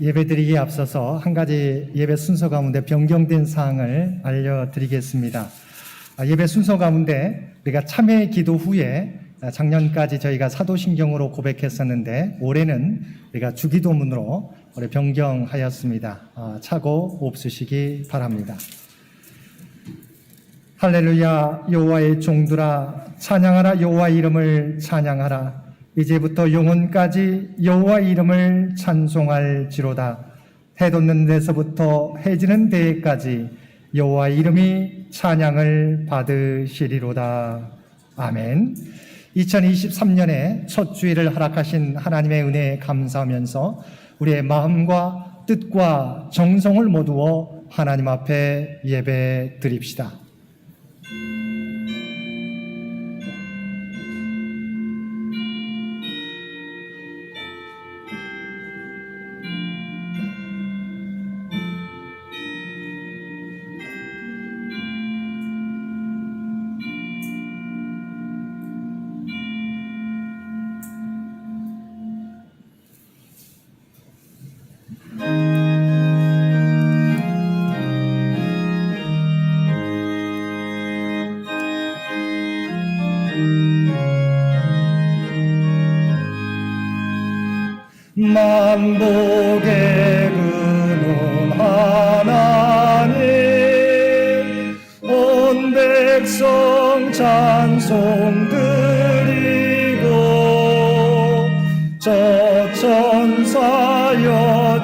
예배드리기에 앞서서 한 가지 예배 순서 가운데 변경된 사항을 알려드리겠습니다. 예배 순서 가운데 우리가 참회 기도 후에 작년까지 저희가 사도신경으로 고백했었는데 올해는 우리가 주기도문으로 변경하였습니다. 착오 없으시기 바랍니다. 할렐루야. 여호와의 종들아 찬양하라. 여호와 이름을 찬양하라. 이제부터 영혼까지 여호와 이름을 찬송할지로다. 해 돋는 데서부터 해 지는 데까지 여호와 이름이 찬양을 받으시리로다. 아멘. 2023년에 첫 주일을 허락하신 하나님의 은혜에 감사하면서 우리의 마음과 뜻과 정성을 모두어 하나님 앞에 예배 드립시다. 만복의 근원 하나님 온 백성 찬송 드리고 저 천사여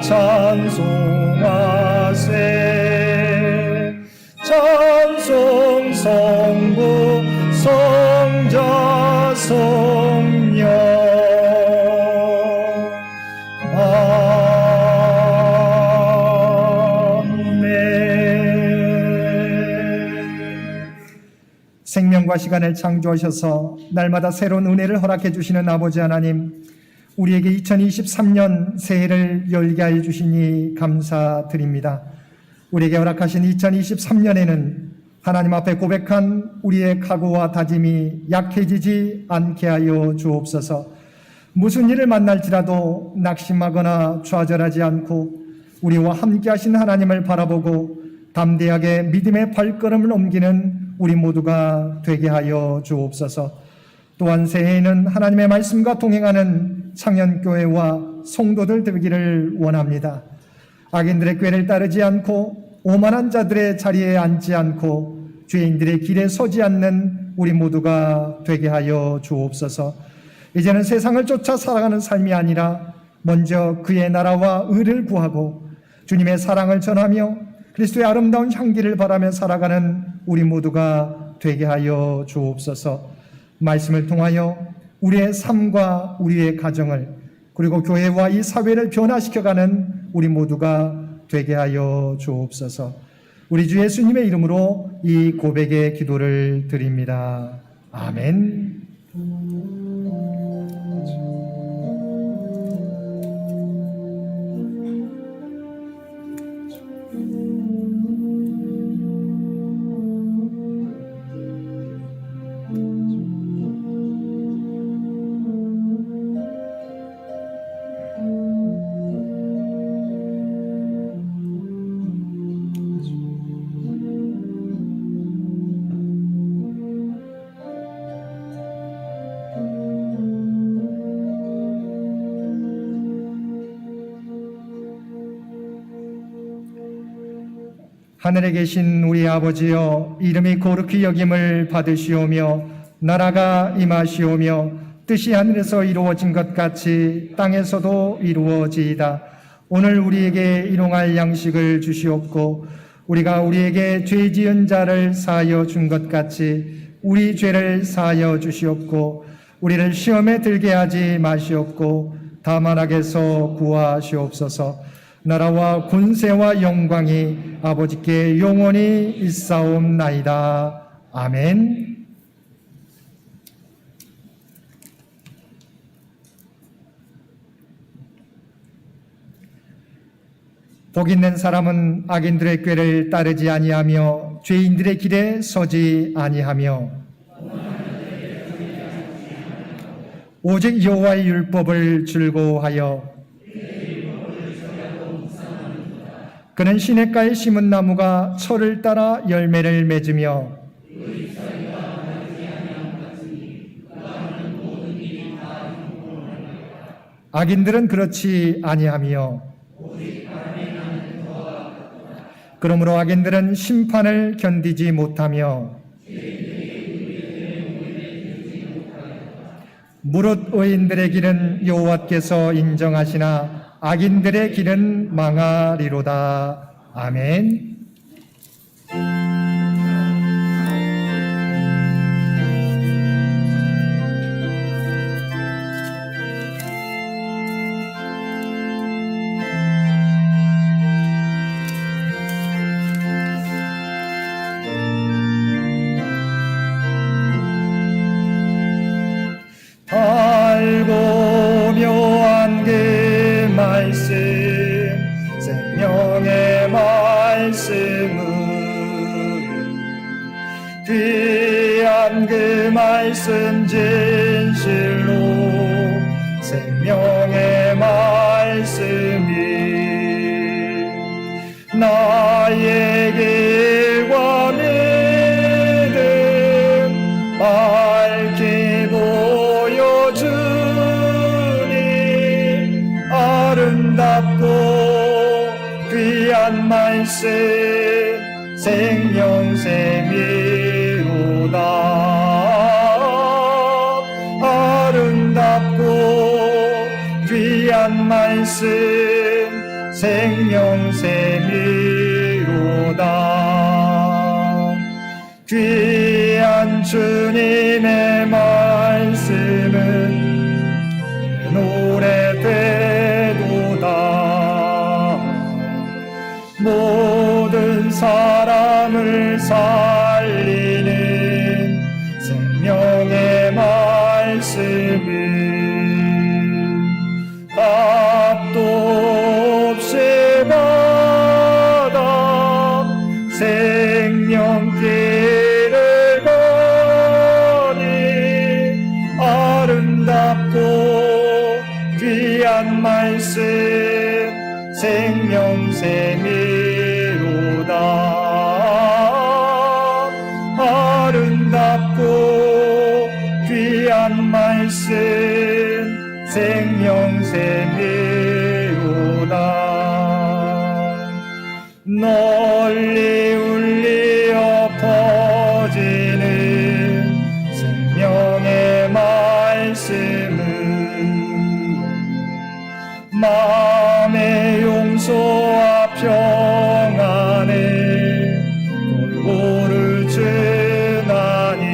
찬송하세. 찬송 성부 성자 성령 생명과 시간을 창조하셔서 날마다 새로운 은혜를 허락해 주시는 아버지 하나님, 우리에게 2023년 새해를 열게 해 주시니 감사드립니다. 우리에게 허락하신 2023년에는 하나님 앞에 고백한 우리의 각오와 다짐이 약해지지 않게 하여 주옵소서. 무슨 일을 만날지라도 낙심하거나 좌절하지 않고 우리와 함께 하신 하나님을 바라보고 담대하게 믿음의 발걸음을 옮기는 우리 모두가 되게 하여 주옵소서. 또한 새해에는 하나님의 말씀과 동행하는 창년교회와 성도들 되기를 원합니다. 악인들의 꾀를 따르지 않고 오만한 자들의 자리에 앉지 않고 죄인들의 길에 서지 않는 우리 모두가 되게 하여 주옵소서. 이제는 세상을 쫓아 살아가는 삶이 아니라 먼저 그의 나라와 의를 구하고 주님의 사랑을 전하며 그리스도의 아름다운 향기를 바라며 살아가는 우리 모두가 되게 하여 주옵소서. 말씀을 통하여 우리의 삶과 우리의 가정을 그리고 교회와 이 사회를 변화시켜가는 우리 모두가 되게 하여 주옵소서. 우리 주 예수님의 이름으로 이 고백의 기도를 드립니다. 아멘. 하늘에 계신 우리 아버지여, 이름이 거룩히 여김을 받으시오며 나라가 임하시오며 뜻이 하늘에서 이루어진 것 같이 땅에서도 이루어지이다. 오늘 우리에게 일용할 양식을 주시옵고 우리가 우리에게 죄 지은 자를 사하여 준 것 같이 우리 죄를 사하여 주시옵고 우리를 시험에 들게 하지 마시옵고 다만 악에서 구하시옵소서. 나라와 권세와 영광이 아버지께 영원히 있사옵나이다. 아멘. 복 있는 사람은 악인들의 꾀를 따르지 아니하며 죄인들의 길에 서지 아니하며 오직 여호와의 율법을 즐거워하여 그는 시냇가에 심은 나무가 철을 따라 열매를 맺으며 악인들은 그렇지 아니하며 그러므로 악인들은 심판을 견디지 못하며 무릇 의인들의 길은 여호와께서 인정하시나 악인들의 길은 망하리로다. 아멘. 달고 묘한 그 말씀 생명의 말씀은 귀한 그 말씀 진실로 생명의 말씀이 나의 길과 믿음 밝히 보여주니 아름답고 귀한 말씀 생명샘이로다. 아름답고 귀한 말씀 생명샘이로다. 귀한 주님의 말씀은 노래되도다. 모든 사람을 살리는 생명의 말씀은 값도 없이 받아 생명길을 거니 아름답고 귀한 말씀 생명샘이로다. 아름답고 귀한 말씀 생명샘이로다. 널리 울리어 퍼지는 생명의 말씀은 마음의 용서와 평안에 골고루 주나니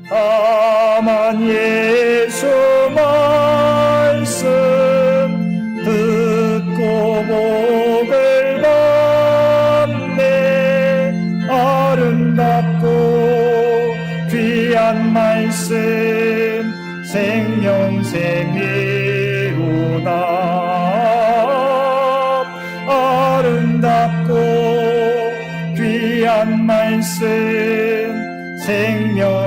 다만 예수 말씀 듣고 복을 받네. 아름답고 귀한 말씀 생명샘이로다. 아름답고 귀한 말씀 생명샘이로다.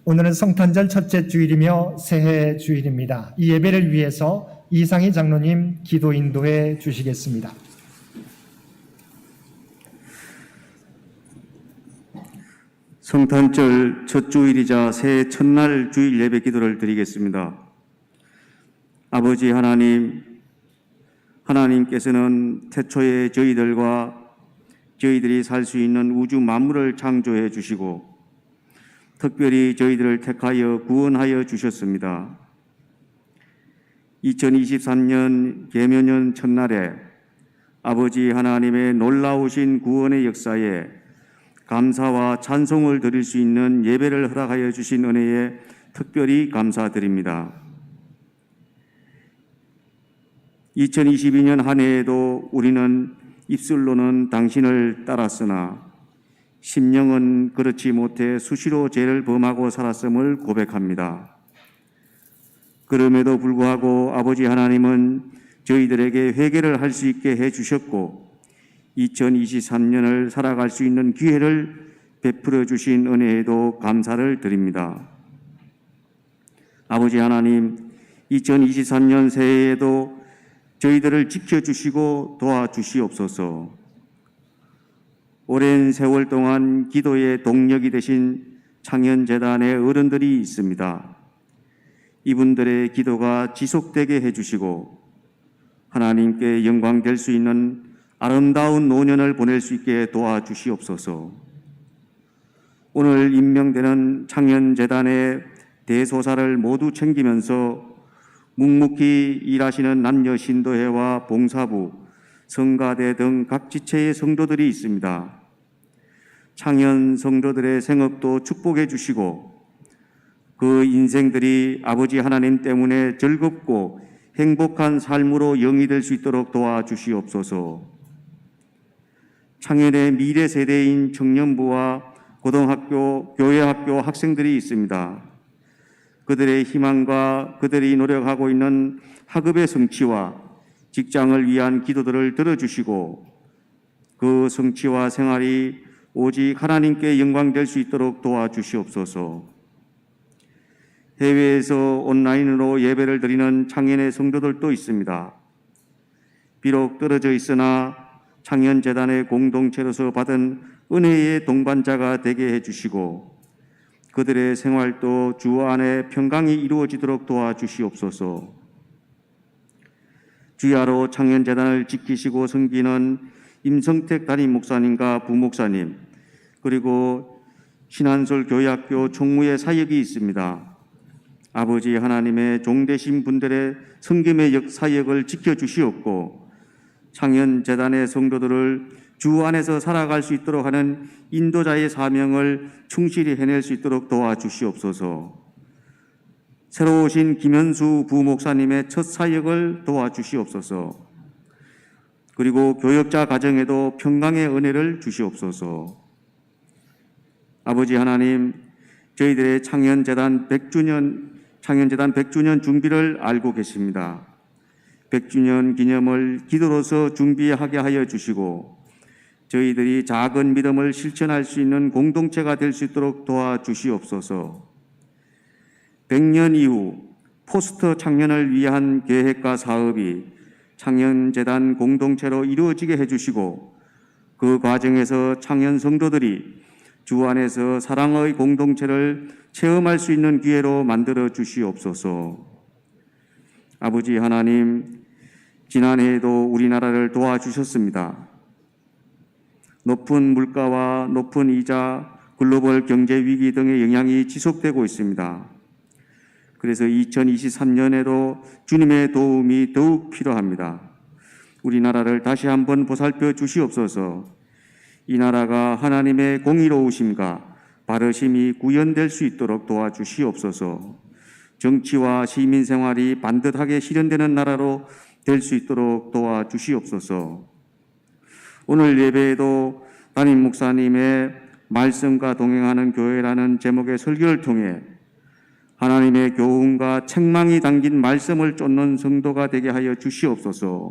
오늘은 성탄절 첫째 주일이며 새해 주일입니다. 이 예배를 위해서 이상희 장로님 기도 인도해 주시겠습니다. 성탄절 첫 주일이자 새해 첫날 주일 예배 기도를 드리겠습니다. 아버지 하나님, 하나님께서는 태초에 저희들과 저희들이 살 수 있는 우주 만물을 창조해 주시고 특별히 저희들을 택하여 구원하여 주셨습니다. 2023년 계명년 첫날에 아버지 하나님의 놀라우신 구원의 역사에 감사와 찬송을 드릴 수 있는 예배를 허락하여 주신 은혜에 특별히 감사드립니다. 2022년 한 해에도 우리는 입술로는 당신을 따랐으나 심령은 그렇지 못해 수시로 죄를 범하고 살았음을 고백합니다. 그럼에도 불구하고 아버지 하나님은 저희들에게 회개를 할 수 있게 해주셨고 2023년을 살아갈 수 있는 기회를 베풀어 주신 은혜에도 감사를 드립니다. 아버지 하나님, 2023년 새해에도 저희들을 지켜주시고 도와주시옵소서. 오랜 세월 동안 기도의 동력이 되신 창현재단의 어른들이 있습니다. 이분들의 기도가 지속되게 해주시고 하나님께 영광될 수 있는 아름다운 노년을 보낼 수 있게 도와주시옵소서. 오늘 임명되는 창현재단의 대소사를 모두 챙기면서 묵묵히 일하시는 남녀 신도회와 봉사부, 성가대 등 각 지체의 성도들이 있습니다. 창현 성도들의 생업도 축복해 주시고 그 인생들이 아버지 하나님 때문에 즐겁고 행복한 삶으로 영위될 수 있도록 도와주시옵소서. 창현의 미래 세대인 청년부와 고등학교, 교회학교 학생들이 있습니다. 그들의 희망과 그들이 노력하고 있는 학업의 성취와 직장을 위한 기도들을 들어주시고 그 성취와 생활이 오직 하나님께 영광될 수 있도록 도와주시옵소서. 해외에서 온라인으로 예배를 드리는 창현의 성도들도 있습니다. 비록 떨어져 있으나 창현재단의 공동체로서 받은 은혜의 동반자가 되게 해주시고 그들의 생활도 주 안에 평강이 이루어지도록 도와주시옵소서. 주야로 창현재단을 지키시고 섬기는 임성택 담임 목사님과 부목사님, 그리고 신한솔 교회학교 총무의 사역이 있습니다. 아버지 하나님의 종되신 분들의 섬김의 사역을 지켜주시옵고 창현재단의 성도들을 주 안에서 살아갈 수 있도록 하는 인도자의 사명을 충실히 해낼 수 있도록 도와주시옵소서. 새로 오신 김현수 부목사님의 첫 사역을 도와주시옵소서. 그리고 교역자 가정에도 평강의 은혜를 주시옵소서. 아버지 하나님, 저희들의 창현재단 100주년 준비를 알고 계십니다. 100주년 기념을 기도로서 준비하게 하여 주시고 저희들이 작은 믿음을 실천할 수 있는 공동체가 될 수 있도록 도와주시옵소서. 100년 이후 포스터 창년을 위한 계획과 사업이 창현재단 공동체로 이루어지게 해주시고 그 과정에서 창현 성도들이 주 안에서 사랑의 공동체를 체험할 수 있는 기회로 만들어 주시옵소서. 아버지 하나님, 지난해에도 우리나라를 도와주셨습니다. 높은 물가와 높은 이자, 글로벌 경제 위기 등의 영향이 지속되고 있습니다. 그래서 2023년에도 주님의 도움이 더욱 필요합니다. 우리나라를 다시 한번 보살펴 주시옵소서. 이 나라가 하나님의 공의로우심과 바르심이 구현될 수 있도록 도와주시옵소서. 정치와 시민 생활이 반듯하게 실현되는 나라로 될 수 있도록 도와주시옵소서. 오늘 예배에도 담임 목사님의 말씀과 동행하는 교회라는 제목의 설교를 통해 하나님의 교훈과 책망이 담긴 말씀을 쫓는 성도가 되게 하여 주시옵소서.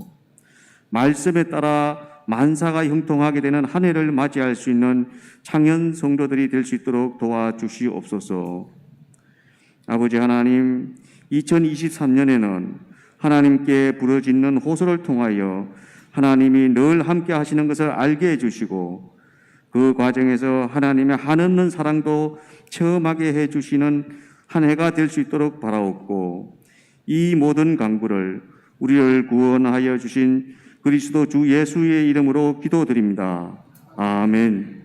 말씀에 따라 만사가 형통하게 되는 한 해를 맞이할 수 있는 창현 성도들이 될 수 있도록 도와주시옵소서. 아버지 하나님, 2023년에는 하나님께 부르짖는 호소를 통하여 하나님이 늘 함께 하시는 것을 알게 해주시고 그 과정에서 하나님의 한없는 사랑도 체험하게 해주시는 한 해가 될 수 있도록 바라옵고 이 모든 간구를 우리를 구원하여 주신 그리스도 주 예수의 이름으로 기도드립니다. 아멘.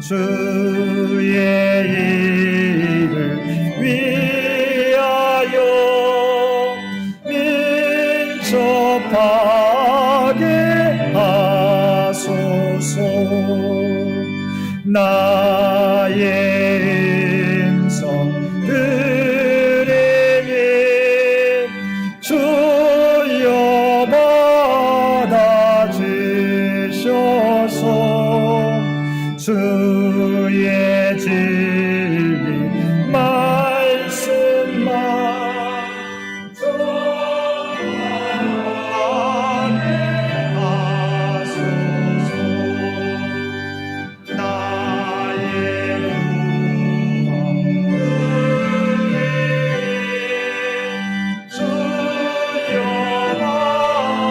주의 일을 위하여 민첩하게 하소서. 나의 음성 들으니 주여 받아주셔서 주의 진리 말씀만 전하게 하소서. 나의 주여 받아주셔서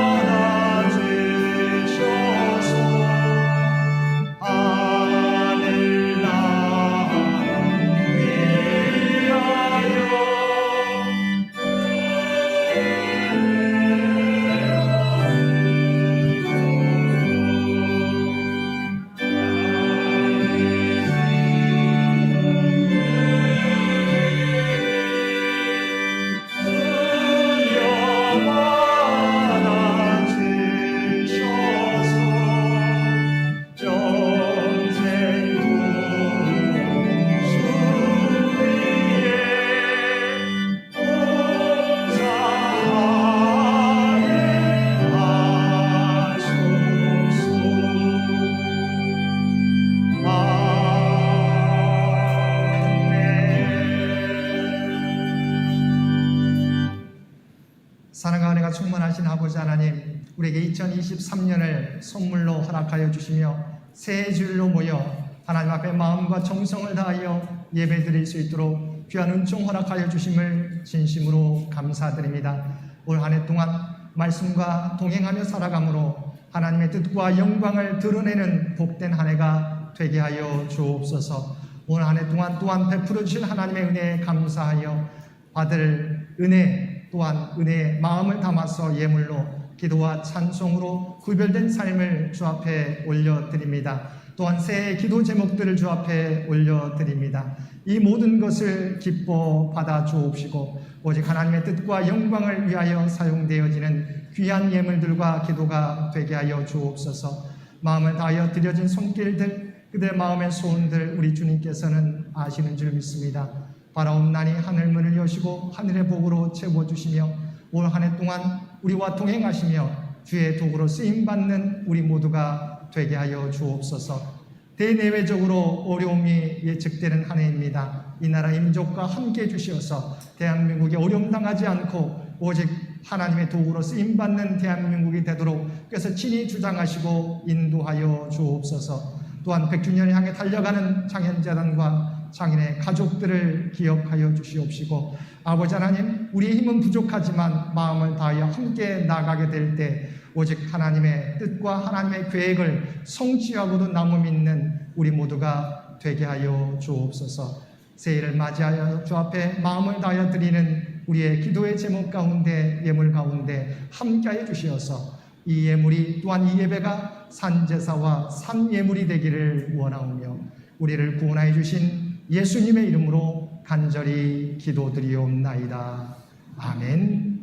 사랑과 은혜가 충만하신 아버지 하나님, 우리에게 2023년을 선물로 허락하여 주시며 새 주일로 모여 하나님 앞에 마음과 정성을 다하여 예배드릴 수 있도록 귀한 은총 허락하여 주심을 진심으로 감사드립니다. 올 한 해 동안 말씀과 동행하며 살아감으로 하나님의 뜻과 영광을 드러내는 복된 한 해가 되게 하여 주옵소서. 올 한 해 동안 또한 베풀어 주실 하나님의 은혜에 감사하여 받을 은혜 또한 은혜의 마음을 담아서 예물로 기도와 찬송으로 구별된 삶을 주 앞에 올려드립니다. 또한 새해 기도 제목들을 주 앞에 올려드립니다. 이 모든 것을 기뻐 받아 주옵시고 오직 하나님의 뜻과 영광을 위하여 사용되어지는 귀한 예물들과 기도가 되게 하여 주옵소서. 마음을 다하여 드려진 손길들, 그들의 마음의 소원들 우리 주님께서는 아시는 줄 믿습니다. 바라옵나니 하늘문을 여시고 하늘의 복으로 채워주시며 올 한 해 동안 우리와 동행하시며 주의 도구로 쓰임받는 우리 모두가 되게 하여 주옵소서. 대내외적으로 어려움이 예측되는 한 해입니다. 이 나라 민족과 함께 해주시어서 대한민국이 어려움 당하지 않고 오직 하나님의 도구로 쓰임받는 대한민국이 되도록 그래서 친히 주장하시고 인도하여 주옵소서. 또한 100주년을 향해 달려가는 장현재단과 장인의 가족들을 기억하여 주시옵시고 아버지 하나님, 우리의 힘은 부족하지만 마음을 다하여 함께 나가게 될 때 오직 하나님의 뜻과 하나님의 계획을 성취하고도 남음 있는 우리 모두가 되게 하여 주옵소서. 새해를 맞이하여 주 앞에 마음을 다하여 드리는 우리의 기도의 제목 가운데 예물 가운데 함께하여 주시어서 이 예물이 또한 이 예배가 산제사와 산예물이 되기를 원하오며 우리를 구원하여 주신 예수님의 이름으로 간절히 기도드리옵나이다. 아멘.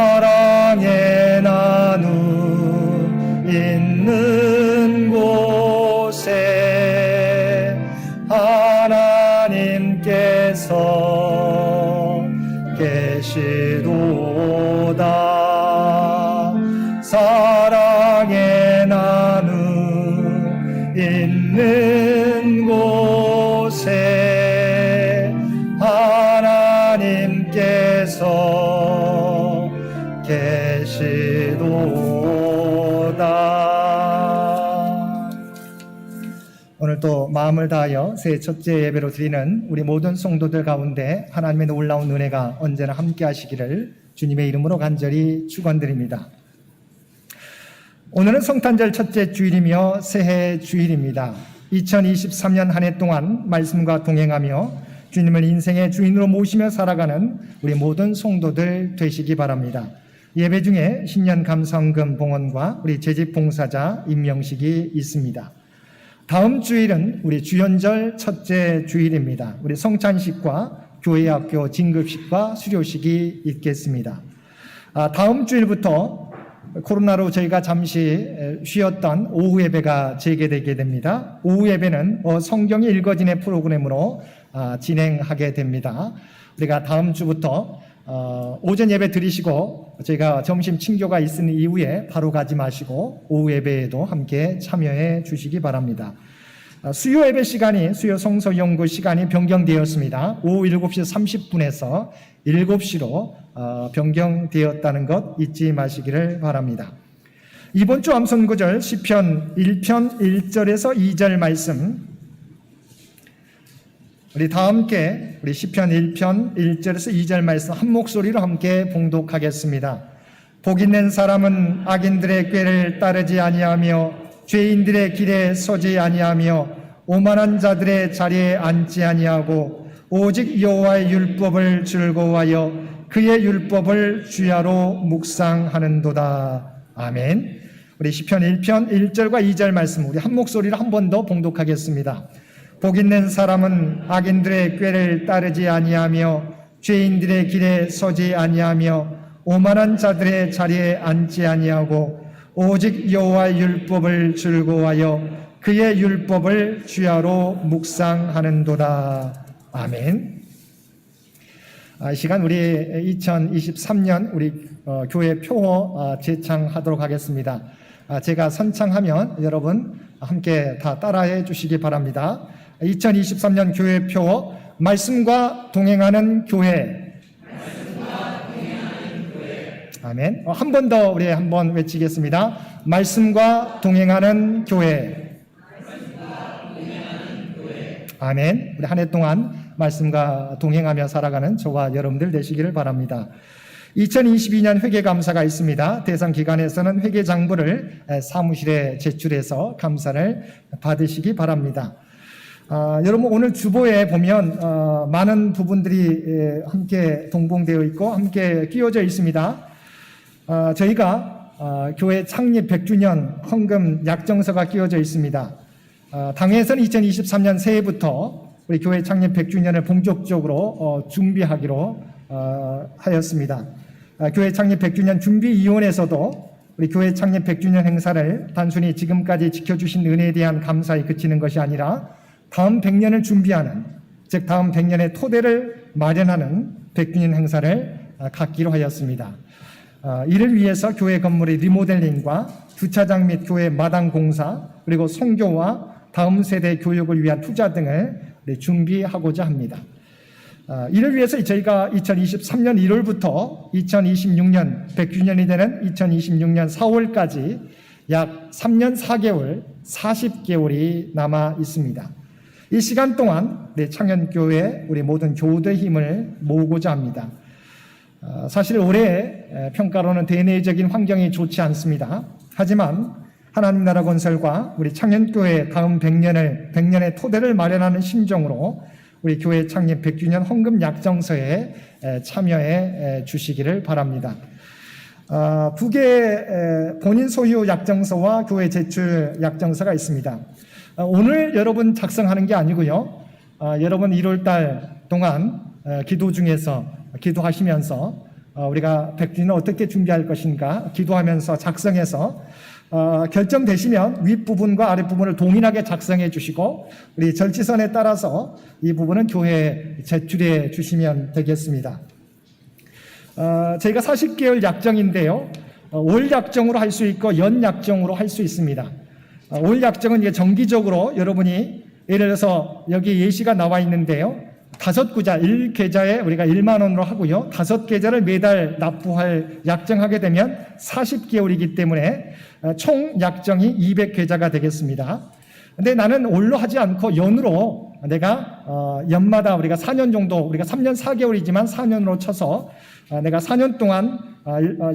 사랑의 나눔 있는 곳에 하나님께서 계시도다. 사랑의 나눔 있는 곳에 하나님께서 계시도다. 오늘 또 마음을 다하여 새해 첫째 예배로 드리는 우리 모든 성도들 가운데 하나님의 놀라운 은혜가 언제나 함께 하시기를 주님의 이름으로 간절히 축원드립니다. 오늘은 성탄절 첫째 주일이며 새해 주일입니다. 2023년 한 해 동안 말씀과 동행하며 주님을 인생의 주인으로 모시며 살아가는 우리 모든 성도들 되시기 바랍니다. 예배 중에 신년 감사헌금 봉헌과 우리 재직 봉사자 임명식이 있습니다. 다음 주일은 우리 주연절 첫째 주일입니다. 우리 성찬식과 교회학교 진급식과 수료식이 있겠습니다. 다음 주일부터 코로나로 저희가 잠시 쉬었던 오후 예배가 재개되게 됩니다. 오후 예배는 성경이 읽어지는 프로그램으로 진행하게 됩니다. 우리가 다음 주부터 오전 예배 드리시고 저희가 점심 친교가 있은 이후에 바로 가지 마시고 오후 예배에도 함께 참여해 주시기 바랍니다. 수요 예배 시간이 수요 성서 연구 시간이 변경되었습니다. 오후 7시 30분에서 7시로 변경되었다는 것 잊지 마시기를 바랍니다. 이번 주 암송구절 시편 1편 1절에서 2절 말씀 우리 다 함께 우리 시편 1편 1절에서 2절 말씀 한 목소리로 함께 봉독하겠습니다. 복 있는 사람은 악인들의 꾀를 따르지 아니하며 죄인들의 길에 서지 아니하며 오만한 자들의 자리에 앉지 아니하고 오직 여호와의 율법을 즐거워하여 그의 율법을 주야로 묵상하는도다. 아멘. 우리 시편 1편 1절과 2절 말씀 우리 한 목소리로 한 번 더 봉독하겠습니다. 복 있는 사람은 악인들의 꾀를 따르지 아니하며 죄인들의 길에 서지 아니하며 오만한 자들의 자리에 앉지 아니하고 오직 여호와의 율법을 즐거워하여 그의 율법을 주야로 묵상하는도다. 아멘. 이 시간 우리 2023년 우리 교회 표어 제창하도록 하겠습니다. 제가 선창하면 여러분 함께 다 따라해 주시기 바랍니다. 2023년 교회 표어 말씀과 동행하는 교회. 아멘. 한 번 더 우리 한번 외치겠습니다. 말씀과 동행하는 교회. 아멘. 우리 한 해 동안 말씀과 동행하며 살아가는 저와 여러분들 되시기를 바랍니다. 2022년 회계감사가 있습니다. 대상 기관에서는 회계장부를 사무실에 제출해서 감사를 받으시기 바랍니다. 여러분 오늘 주보에 보면 많은 부분들이 함께 동봉되어 있고 함께 끼워져 있습니다. 저희가 교회 창립 100주년 헌금 약정서가 끼워져 있습니다. 당회에서는 2023년 새해부터 우리 교회 창립 100주년을 본격적으로 준비하기로 하였습니다. 교회 창립 100주년 준비위원회에서도 우리 교회 창립 100주년 행사를 단순히 지금까지 지켜주신 은혜에 대한 감사에 그치는 것이 아니라 다음 100년을 준비하는, 즉 다음 100년의 토대를 마련하는 100주년 행사를 갖기로 하였습니다. 이를 위해서 교회 건물의 리모델링과 주차장 및 교회 마당 공사, 그리고 선교와 다음 세대 교육을 위한 투자 등을 준비하고자 합니다. 이를 위해서 저희가 2023년 1월부터 2026년 100주년이 되는 2026년 4월까지 약 3년 4개월, 40개월이 남아 있습니다. 이 시간 동안 창현교회 우리 모든 교우들의 힘을 모으고자 합니다. 사실 올해 평가로는 대내적인 환경이 좋지 않습니다. 하지만 하나님 나라 건설과 우리 창현교회 다음 100년의 토대를 마련하는 심정으로 우리 교회 창립 100주년 헌금 약정서에 참여해 주시기를 바랍니다. 두 개의 본인 소유 약정서와 교회 제출 약정서가 있습니다. 오늘 여러분 작성하는 게 아니고요. 여러분 1월달 동안 기도 중에서 기도하시면서 우리가 100주년 어떻게 준비할 것인가 기도하면서 작성해서 결정되시면 윗부분과 아랫부분을 동일하게 작성해 주시고 우리 절지선에 따라서 이 부분은 교회에 제출해 주시면 되겠습니다. 저희가 40개월 약정인데요. 월 약정으로 할 수 있고 연 약정으로 할 수 있습니다. 월 약정은 이제 정기적으로 여러분이 예를 들어서 여기 예시가 나와 있는데요. 5구자 1계좌에 우리가 1만 원으로 하고요. 5계좌를 매달 납부할 약정하게 되면 40개월이기 때문에 총 약정이 200계좌가 되겠습니다. 근데 나는 올로 하지 않고 연으로 내가 연마다 우리가 4년 정도, 우리가 3년 4개월이지만 4년으로 쳐서 내가 4년 동안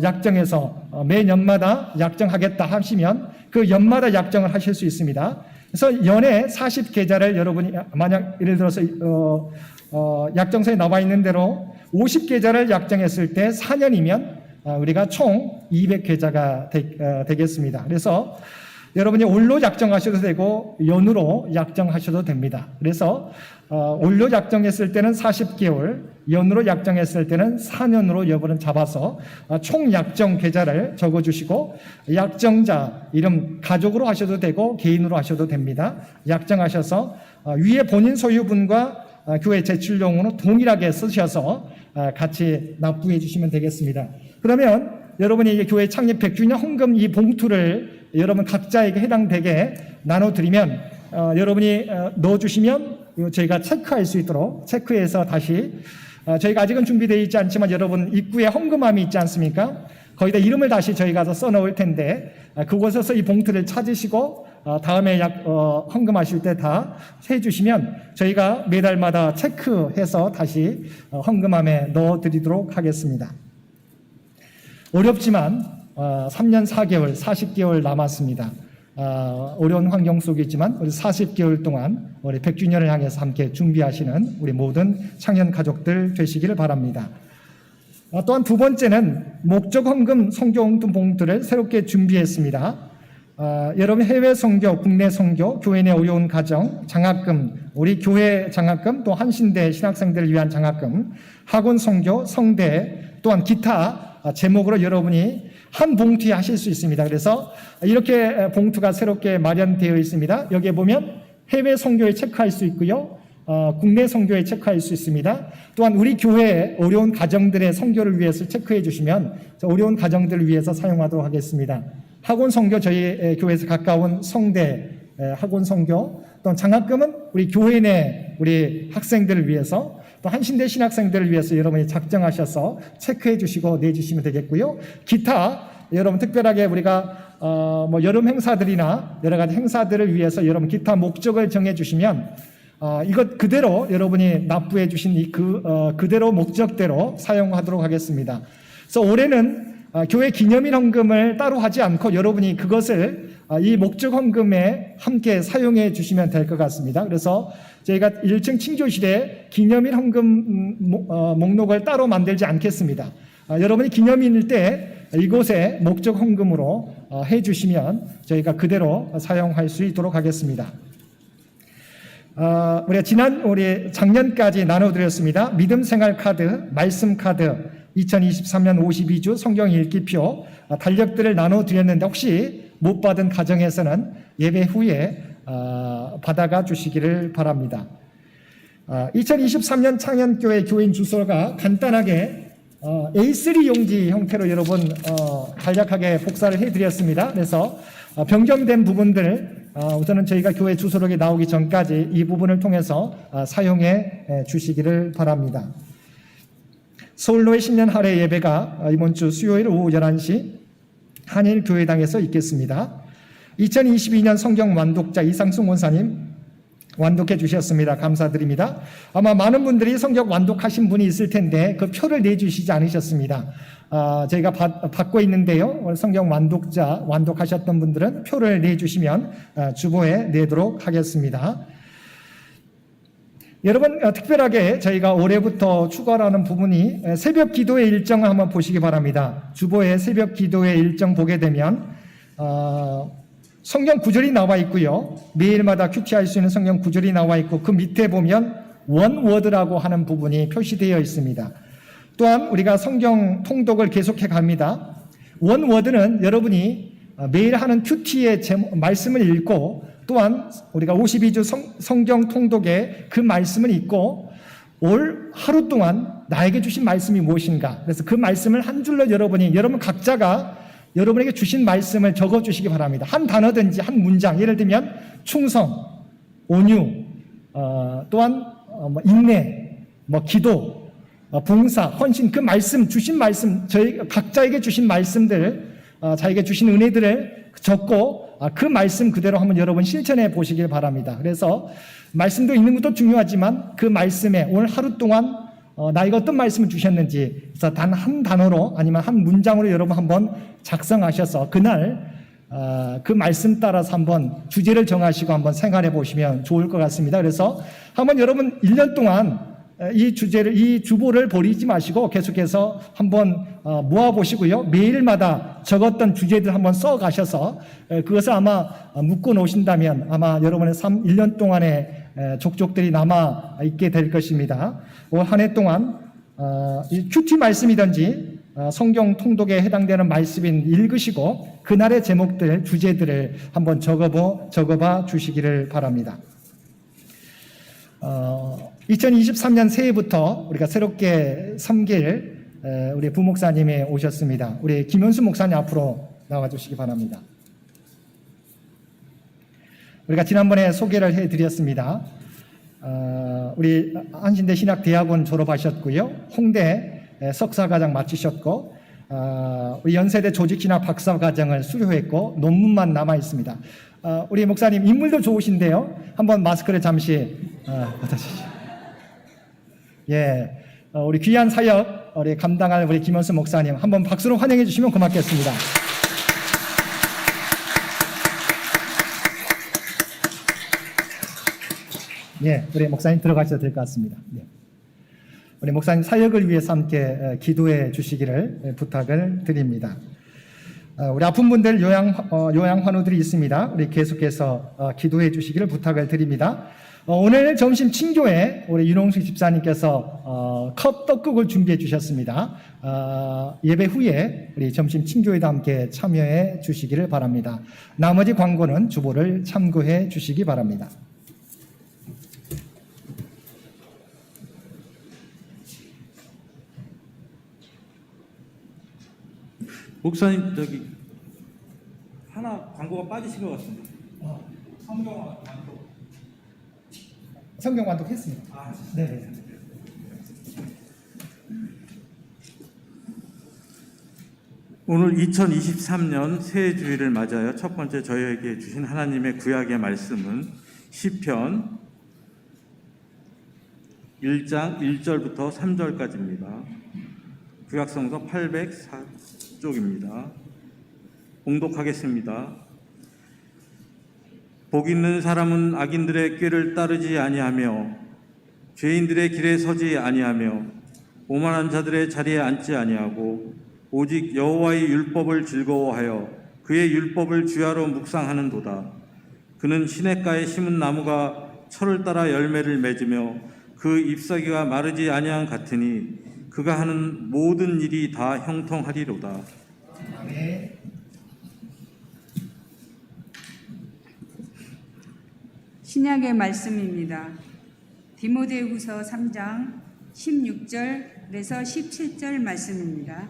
약정해서 매년마다 약정하겠다 하시면 그 연마다 약정을 하실 수 있습니다. 그래서 연에 40계좌를 여러분이 만약 예를 들어서 약정서에 나와 있는 대로 50계좌를 약정했을 때 4년이면 우리가 총 200계좌가 되겠습니다. 그래서 여러분이 올로 약정하셔도 되고 연으로 약정하셔도 됩니다. 그래서 올로 약정했을 때는 40개월, 연으로 약정했을 때는 4년으로 여러분은 잡아서 총 약정 계좌를 적어주시고 약정자 이름 가족으로 하셔도 되고 개인으로 하셔도 됩니다. 약정하셔서 위에 본인 소유분과 교회 제출용으로 동일하게 쓰셔서 같이 납부해 주시면 되겠습니다. 그러면 여러분이 이제 교회 창립 100주년 헌금 이 봉투를 여러분 각자에게 해당되게 나눠드리면 여러분이 넣어주시면 저희가 체크할 수 있도록 체크해서 다시 저희가 아직은 준비되어 있지 않지만 여러분 입구에 헌금함이 있지 않습니까? 거기다 이름을 다시 저희가 써놓을 텐데 그곳에서 이 봉투를 찾으시고 다음에 헌금하실 때 다 해주시면 저희가 매달마다 체크해서 다시 헌금함에 넣어드리도록 하겠습니다. 어렵지만 3년 4개월, 40개월 남았습니다. 어려운 환경 속이지만 우리 40개월 동안 우리 100주년을 향해서 함께 준비하시는 우리 모든 청년 가족들 되시기를 바랍니다. 또한 두 번째는 목적 헌금 선교 헌금 봉투를 새롭게 준비했습니다. 여러분 해외 선교, 국내 선교, 교회 내 어려운 가정, 장학금, 우리 교회 장학금, 또 한신대 신학생들을 위한 장학금, 학원 선교, 성대, 또한 기타 제목으로 여러분이 한 봉투에 하실 수 있습니다. 그래서 이렇게 봉투가 새롭게 마련되어 있습니다. 여기에 보면 해외 선교에 체크할 수 있고요. 국내 선교에 체크할 수 있습니다. 또한 우리 교회의 어려운 가정들의 선교를 위해서 체크해 주시면 어려운 가정들을 위해서 사용하도록 하겠습니다. 학원 선교 저희 교회에서 가까운 성대 학원 선교, 또 장학금은 우리 교회 내 우리 학생들을 위해서 또 한신대 신학생들을 위해서 여러분이 작정하셔서 체크해 주시고 내주시면 되겠고요. 기타 여러분 특별하게 우리가 뭐 여름 행사들이나 여러 가지 행사들을 위해서 여러분 기타 목적을 정해 주시면 이것 그대로 여러분이 납부해 주신 이 그대로 목적대로 사용하도록 하겠습니다. 그래서 올해는 교회 기념일 헌금을 따로 하지 않고 여러분이 그것을 이 목적 헌금에 함께 사용해 주시면 될 것 같습니다. 그래서 저희가 1층 칭조실에 기념일 헌금 목록을 따로 만들지 않겠습니다. 여러분이 기념일일 때 이곳에 목적 헌금으로 해 주시면 저희가 그대로 사용할 수 있도록 하겠습니다. 우리가 우리 작년까지 나눠드렸습니다. 믿음 생활 카드, 말씀 카드, 2023년 52주 성경 읽기표 달력들을 나눠드렸는데 혹시 못 받은 가정에서는 예배 후에 받아가 주시기를 바랍니다. 2023년 창현교회 교인 주소가 간단하게 A3 용지 형태로 여러분 간략하게 복사를 해드렸습니다. 그래서 변경된 부분들 우선은 저희가 교회 주소록이 나오기 전까지 이 부분을 통해서 사용해 주시기를 바랍니다. 서울로의 신년 할애 예배가 이번 주 수요일 오후 11시 한일교회당에서 있겠습니다. 2022년 성경 완독자 이상순 원사님 완독해 주셨습니다. 감사드립니다. 아마 많은 분들이 성경 완독하신 분이 있을 텐데 그 표를 내주시지 않으셨습니다. 저희가 받고 있는데요. 성경 완독자 완독하셨던 분들은 표를 내주시면 주보에 내도록 하겠습니다. 여러분 특별하게 저희가 올해부터 추가하는 부분이 새벽 기도의 일정을 한번 보시기 바랍니다. 주보에 새벽 기도의 일정 보게 되면 성경 구절이 나와 있고요. 매일마다 큐티할 수 있는 성경 구절이 나와 있고 그 밑에 보면 원워드라고 하는 부분이 표시되어 있습니다. 또한 우리가 성경 통독을 계속해 갑니다. 원워드는 여러분이 매일 하는 큐티의 말씀을 읽고 또한 우리가 52주 성경 통독에 그 말씀을 읽고 올 하루 동안 나에게 주신 말씀이 무엇인가. 그래서 그 말씀을 한 줄로 여러분 각자가 여러분에게 주신 말씀을 적어주시기 바랍니다. 한 단어든지 한 문장, 예를 들면 충성, 온유, 또한 인내, 기도, 봉사, 헌신, 그 말씀, 주신 말씀, 저희 각자에게 주신 말씀들, 자에게 주신 은혜들을 적고 그 말씀 그대로 한번 여러분 실천해 보시길 바랍니다. 그래서 말씀도 읽는 것도 중요하지만 그 말씀에 오늘 하루 동안 나에게 어떤 말씀을 주셨는지 그래서 단 한 단어로 아니면 한 문장으로 여러분 한번 작성하셔서 그날 그 말씀 따라서 한번 주제를 정하시고 한번 생활해 보시면 좋을 것 같습니다. 그래서 한번 여러분 1년 동안 이 주보를 버리지 마시고 계속해서 한번 모아 보시고요. 매일마다 적었던 주제들 한번 써 가셔서 그것을 아마 묶어 놓으신다면 아마 여러분의 1년 동안의 족족들이 남아 있게 될 것입니다. 올 한 해 동안 이 큐티 말씀이든지 성경 통독에 해당되는 말씀인 읽으시고 그날의 제목들, 주제들을 한번 적어봐 주시기를 바랍니다. 2023년 새해부터 우리가 새롭게 섬길 우리 부목사님이 오셨습니다. 우리 김현수 목사님 앞으로 나와 주시기 바랍니다. 우리가 지난번에 소개를 해드렸습니다. 우리 한신대 신학대학원 졸업하셨고요. 홍대 석사과정 마치셨고 우리 연세대 조직신학 박사과정을 수료했고 논문만 남아 있습니다. 우리 목사님 인물도 좋으신데요. 한번 마스크를 잠시 받아주시죠. 예, 우리 귀한 사역 우리 감당할 우리 김현수 목사님 한번 박수로 환영해 주시면 고맙겠습니다. 예, 우리 목사님 들어가셔도 될 것 같습니다. 예. 우리 목사님 사역을 위해서 함께 기도해 주시기를 부탁을 드립니다. 우리 아픈 분들 요양 환우들이 있습니다. 우리 계속해서 기도해 주시기를 부탁을 드립니다. 오늘 점심 친교에 우리 윤홍수 집사님께서 컵 떡국을 준비해 주셨습니다. 예배 후에 우리 점심 친교에도 함께 참여해 주시기를 바랍니다. 나머지 광고는 주보를 참고해 주시기 바랍니다. 목사님 저기 하나 광고가 빠지신 것 같습니다. 성경 완독했습니다. 네. 오늘 2023년 새해 주일을 맞아요. 첫 번째 저희에게 주신 하나님의 구약의 말씀은 시편 1장 1절부터 3절까지입니다. 구약성서 804쪽입니다. 봉독하겠습니다. 복 있는 사람은 악인들의 꾀를 따르지 아니하며 죄인들의 길에 서지 아니하며 오만한 자들의 자리에 앉지 아니하고 오직 여호와의 율법을 즐거워하여 그의 율법을 주야로 묵상하는도다. 그는 시냇가에 심은 나무가 철을 따라 열매를 맺으며 그 잎사귀가 마르지 아니한 같으니 그가 하는 모든 일이 다 형통하리로다. 네. 신약의 말씀입니다. 디모데후서 3장 16절에서 17절 말씀입니다.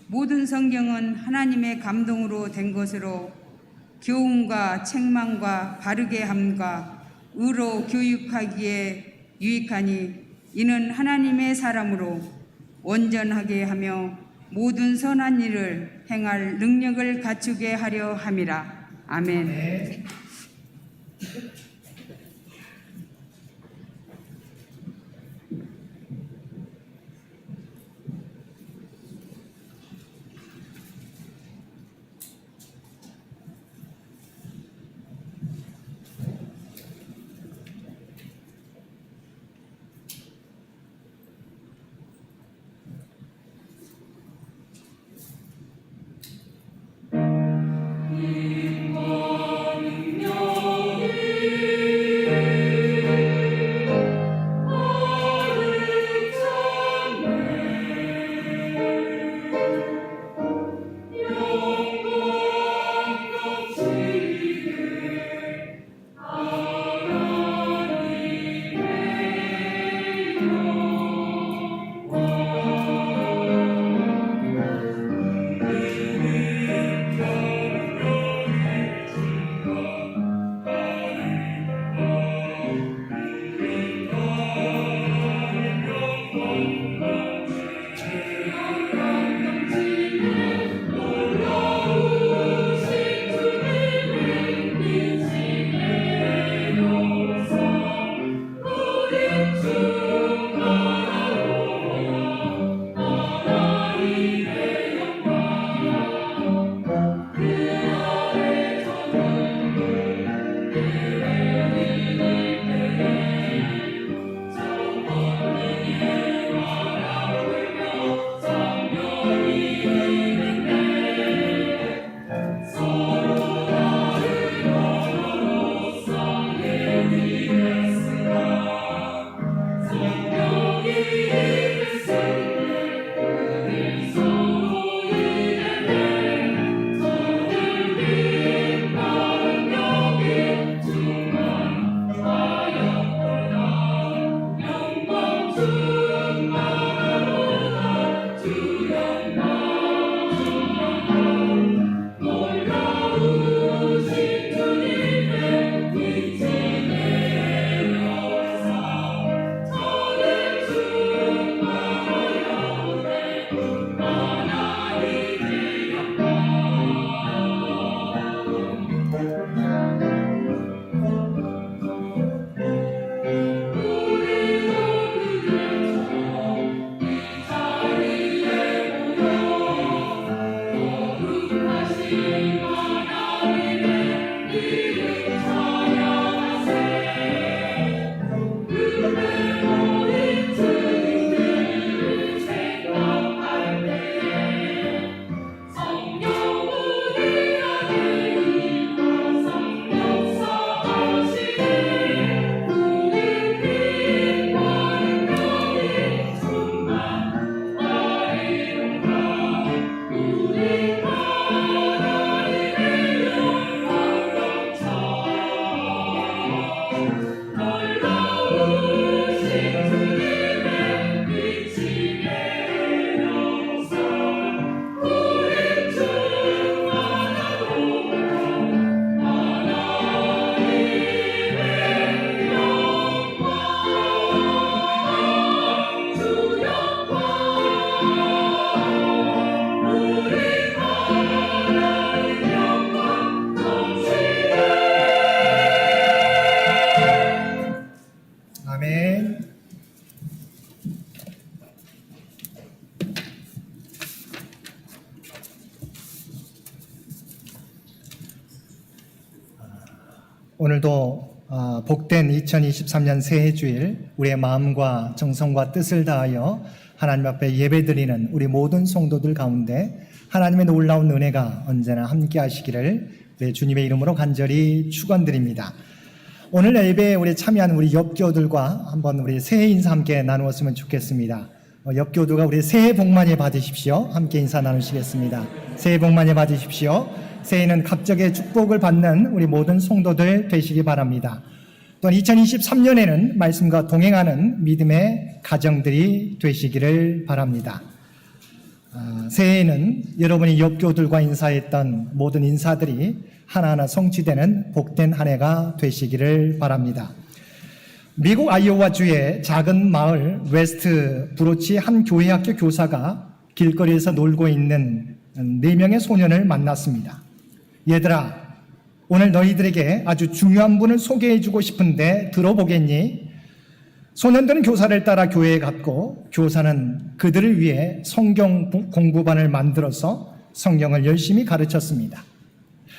모든 성경은 하나님의 감동으로 된 것으로 교훈과 책망과 바르게 함과 의로 교육하기에 유익하니 이는 하나님의 사람으로 온전하게 하며 모든 선한 일을 행할 능력을 갖추게 하려 함이라. 아멘. 네. 오늘도 복된 2023년 새해 주일 우리의 마음과 정성과 뜻을 다하여 하나님 앞에 예배드리는 우리 모든 성도들 가운데 하나님의 놀라운 은혜가 언제나 함께 하시기를 우리 주님의 이름으로 간절히 축원드립니다. 오늘 예배에 우리 참여하는 우리 옆교우들과 한번 우리 새해 인사 함께 나누었으면 좋겠습니다. 옆교우들과 우리 새해 복 많이 받으십시오. 함께 인사 나누시겠습니다. 새해 복 많이 받으십시오. 새해는 갑자기 축복을 받는 우리 모든 성도들 되시기 바랍니다. 또한 2023년에는 말씀과 동행하는 믿음의 가정들이 되시기를 바랍니다. 새해에는 여러분이 옆교우들과 인사했던 모든 인사들이 하나하나 성취되는 복된 한 해가 되시기를 바랍니다. 미국 아이오와주의 작은 마을 웨스트 브로치 한 교회 학교 교사가 길거리에서 놀고 있는 4명의 소년을 만났습니다. 얘들아, 오늘 너희들에게 아주 중요한 분을 소개해주고 싶은데 들어보겠니? 소년들은 교사를 따라 교회에 갔고 교사는 그들을 위해 성경 공부반을 만들어서 성경을 열심히 가르쳤습니다.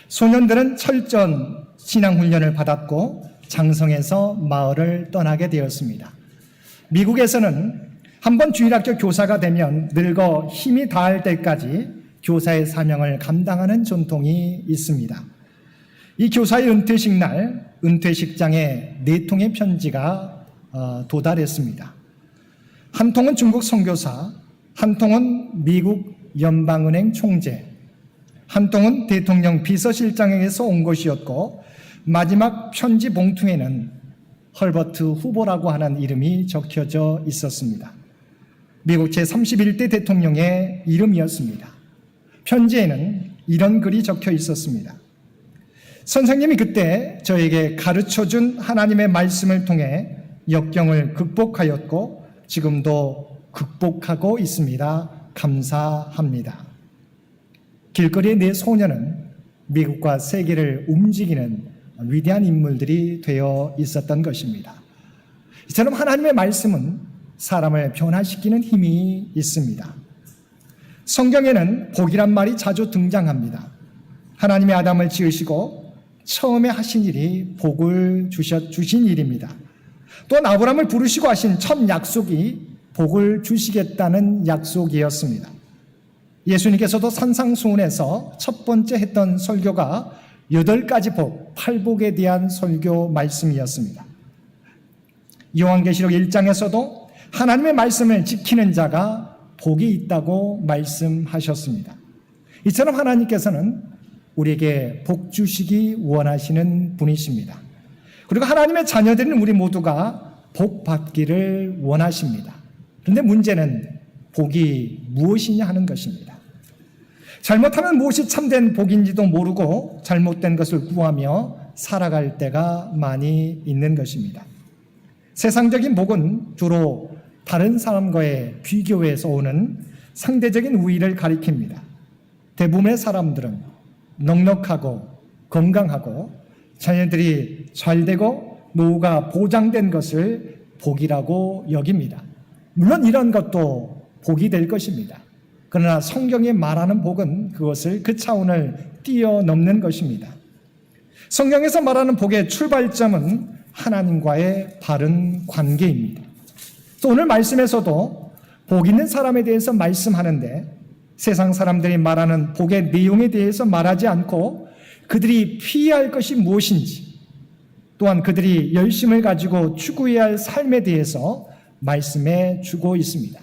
소년들은 철저한 신앙훈련을 받았고 장성해서 마을을 떠나게 되었습니다. 미국에서는 한번 주일학교 교사가 되면 늙어 힘이 다할 때까지 교사의 사명을 감당하는 전통이 있습니다. 이 교사의 은퇴식 날 은퇴식장에 4통의 편지가 도달했습니다. 한 통은 중국 선교사, 한 통은 미국 연방은행 총재, 한 통은 대통령 비서실장에게서 온 것이었고 마지막 편지 봉투에는 헐버트 후보라고 하는 이름이 적혀져 있었습니다. 미국 제31대 대통령의 이름이었습니다. 편지에는 이런 글이 적혀 있었습니다. 선생님이 그때 저에게 가르쳐준 하나님의 말씀을 통해 역경을 극복하였고 지금도 극복하고 있습니다. 감사합니다. 길거리의 4 소년은 미국과 세계를 움직이는 위대한 인물들이 되어 있었던 것입니다. 이처럼 하나님의 말씀은 사람을 변화시키는 힘이 있습니다. 성경에는 복이란 말이 자주 등장합니다. 하나님이 아담을 지으시고 처음에 하신 일이 복을 주신 일입니다. 또한 아브라함을 부르시고 하신 첫 약속이 복을 주시겠다는 약속이었습니다. 예수님께서도 산상수훈에서 첫 번째 했던 설교가 8가지 복, 8복에 대한 설교 말씀이었습니다. 요한계시록 1장에서도 하나님의 말씀을 지키는 자가 복이 있다고 말씀하셨습니다. 이처럼 하나님께서는 우리에게 복 주시기 원하시는 분이십니다. 그리고 하나님의 자녀들인 우리 모두가 복 받기를 원하십니다. 그런데 문제는 복이 무엇이냐 하는 것입니다. 잘못하면 무엇이 참된 복인지도 모르고 잘못된 것을 구하며 살아갈 때가 많이 있는 것입니다. 세상적인 복은 주로 다른 사람과의 비교에서 오는 상대적인 우위를 가리킵니다. 대부분의 사람들은 넉넉하고 건강하고 자녀들이 잘되고 노후가 보장된 것을 복이라고 여깁니다. 물론 이런 것도 복이 될 것입니다. 그러나 성경이 말하는 복은 그것을 그 차원을 뛰어넘는 것입니다. 성경에서 말하는 복의 출발점은 하나님과의 바른 관계입니다. 또 오늘 말씀에서도 복 있는 사람에 대해서 말씀하는데 세상 사람들이 말하는 복의 내용에 대해서 말하지 않고 그들이 피해야 할 것이 무엇인지 또한 그들이 열심을 가지고 추구해야 할 삶에 대해서 말씀해 주고 있습니다.